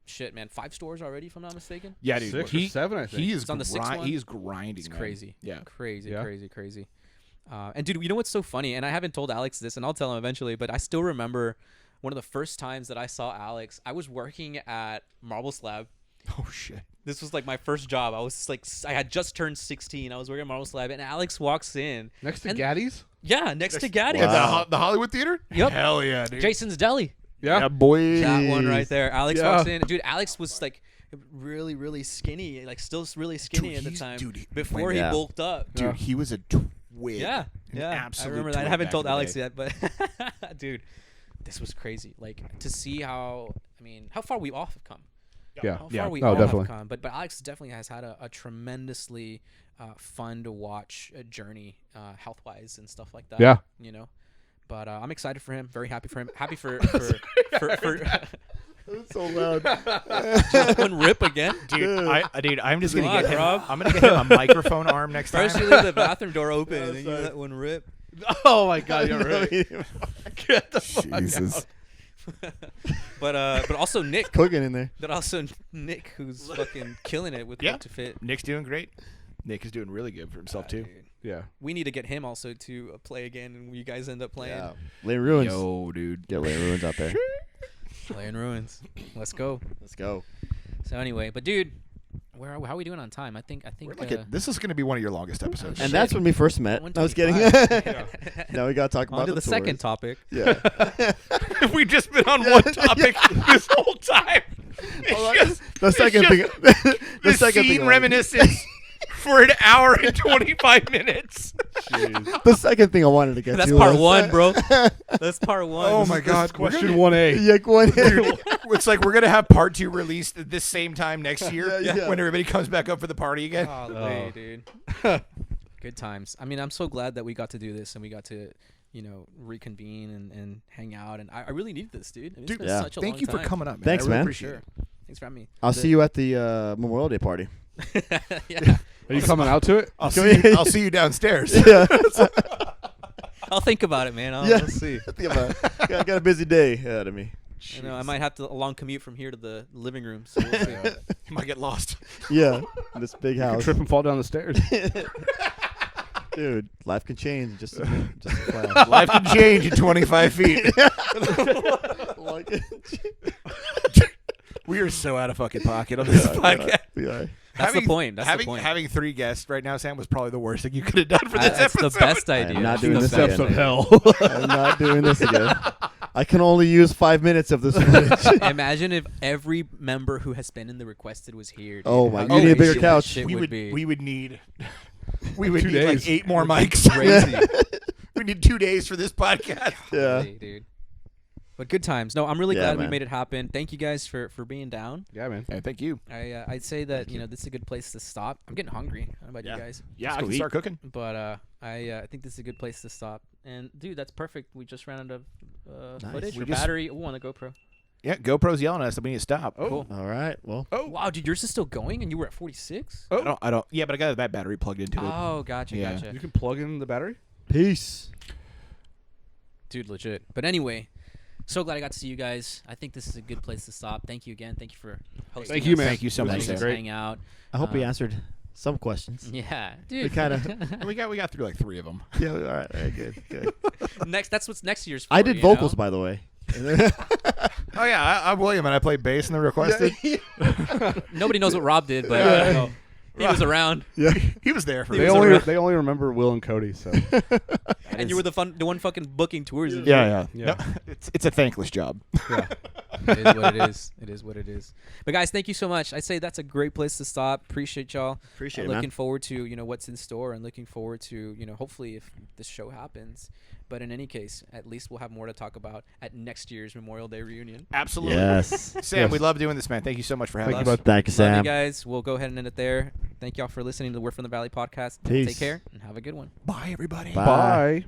shit, man, 5 stores already, if I'm not mistaken. Yeah, dude. 6 or 7, I think. He is It's on the 6th one? He's grinding. It's man. crazy. Yeah. Crazy, Yeah. crazy. And dude, you know what's so funny? And I haven't told Alex this, and I'll tell him eventually. But I still remember one of the first times that I saw Alex. I was working at Marble Slab. Oh shit. This was like my first job. I was like, I had just turned 16. I was working at Marble Slab, and Alex walks in. Next to And- Gaddy's? Yeah, next to Gaddy. Yeah, Wow. the Hollywood Theater. Yep. Hell yeah, dude. Jason's Deli. Yeah. boy. That one right there. Alex Yeah. walks in. Dude, Alex was like really, really skinny. Like still really skinny at the he's- time. dude, before he Yeah. bulked up. Dude, he was a twig. Yeah. An Yeah. I absolute remember that. I twig haven't back told in the Alex day. yet, but dude, this was crazy. Like to see how far we all have come. Yeah. How Yeah. far we Oh, all definitely. have come. But Alex definitely has had a tremendously fun to watch journey health wise and stuff like that. Yeah. You know. But I'm excited for him. Very happy for him. Happy for It's so loud. one rip again. Dude, I'm just gonna Come on, get him. Rob. I'm gonna get him a microphone arm next time. First you leave the bathroom door open and then you let one rip. Oh, my God. You're right. Get the fuck Jesus. out. But also Nick. Cooking in there. But also Nick, who's fucking killing it with Yeah. What to Fit. Nick's doing great. Nick is doing really good for himself too. Dude. Yeah. We need to get him also to play again, and you guys end up playing. Yeah. Lane Ruins. Yo, dude. Get Lane Ruins out there. Playing Ruins. Let's go. Let's go. So anyway, but dude, how are we doing on time? I think. This is gonna be one of your longest episodes. Oh, And shit. that's when we first met. I was kidding. 125. Now we gotta talk about On to the tours. second topic. Yeah. We've just been on one topic this whole time. The second thing. The scene reminiscence for an hour and 25 minutes. The second thing I wanted to get That's to part was, one, bro. That's part one. Oh my God! Question 1A. Yeah, go on. It's like we're gonna have part 2 released at this same time next year Yeah. when everybody comes back up for the party again. Golly, dude. Good times. I mean, I'm so glad that we got to do this and we got to, reconvene and hang out. And I really needed this, dude. I mean, it's Dude, been yeah. such a Thank long you for time. coming up, man. Thanks, I really man. Appreciate Sure. it. Thanks for having me. I'll see you at the Memorial Day party. Yeah. Are you coming out to it? I'll see you downstairs. Yeah. I'll think about it, man. Yeah. We'll see. I got a busy day ahead of me. I might have to a long commute from here to the living room. So we'll see. You might get lost. Yeah. In this big You house. trip and fall down the stairs. Dude, life can change. Just a flash. Life can change in 25 feet. Like it. We are so out of fucking pocket on this podcast. We are. That's the point. That's having, the point. Having 3 guests right now, Sam, was probably the worst thing you could have done for this That's episode. the best idea. I'm not That's doing the this best Steps of idea. hell. I'm not doing this again. I can only use 5 minutes of this footage. Imagine if every member who has been in the requested was here. Dude. Oh my How God. You need a crazy bigger that couch. shit We would would be. we would need we would 2 need like days. 8 more mics. Crazy. We need 2 days for this podcast. Yeah. Really, dude. But good times. No, I'm really Yeah, glad we man. made it happen. Thank you guys for being down. Yeah, man. Hey, thank you. I'd say that this is a good place to stop. I'm getting hungry. How about Yeah. you guys? Yeah, Let's I go can eat. start cooking. But I think this is a good place to stop. And dude, that's perfect. We just ran out of Nice. footage We or just- battery. Ooh, on the GoPro. Yeah, GoPro's yelling at us that we need to stop. Oh. Cool. All right. Well, Wow, dude, yours is still going, and you were at 46. I don't. Yeah, but I got that battery plugged into it. Oh, gotcha, Yeah. gotcha. You can plug in the battery? peace. Dude, legit. But anyway, so glad I got to see you guys. I think this is a good place to stop. Thank you again. Thank you for hosting Thank you, us. man. Thank you so This much, was Sam. Letting us great. hang out. I hope we Um, answered some questions. Yeah, dude. We kinda- And we got through like 3 of them. Yeah. All right. All right. Good. Good. That's what's next year's. I for, did you vocals, know? by the way. Oh yeah, I'm William and I played bass in the requested. Nobody knows what Rob did, but Yeah. no, he was around, Yeah. He was there for He They me. was only around. they only remember Will and Cody, so and you were the one fucking booking tours. and Yeah. Yeah. No, it's a thankless job. yeah. shit. It is what it is. It is what it is. But guys, thank you so much. I say that's a great place to stop. Appreciate y'all. Appreciate it, Looking man. forward to what's in store, and looking forward to hopefully if this show happens. But in any case, at least we'll have more to talk about at next year's Memorial Day reunion. Absolutely. Yes. Sam, Yes. we love doing this, man. Thank you so much for having Thank us. you, bud. Thank you, Love you Sam. guys. We'll go ahead and end it there. Thank y'all for listening to the We're from the Valley podcast. Peace. Take care and have a good one. Bye, everybody. Bye. Bye.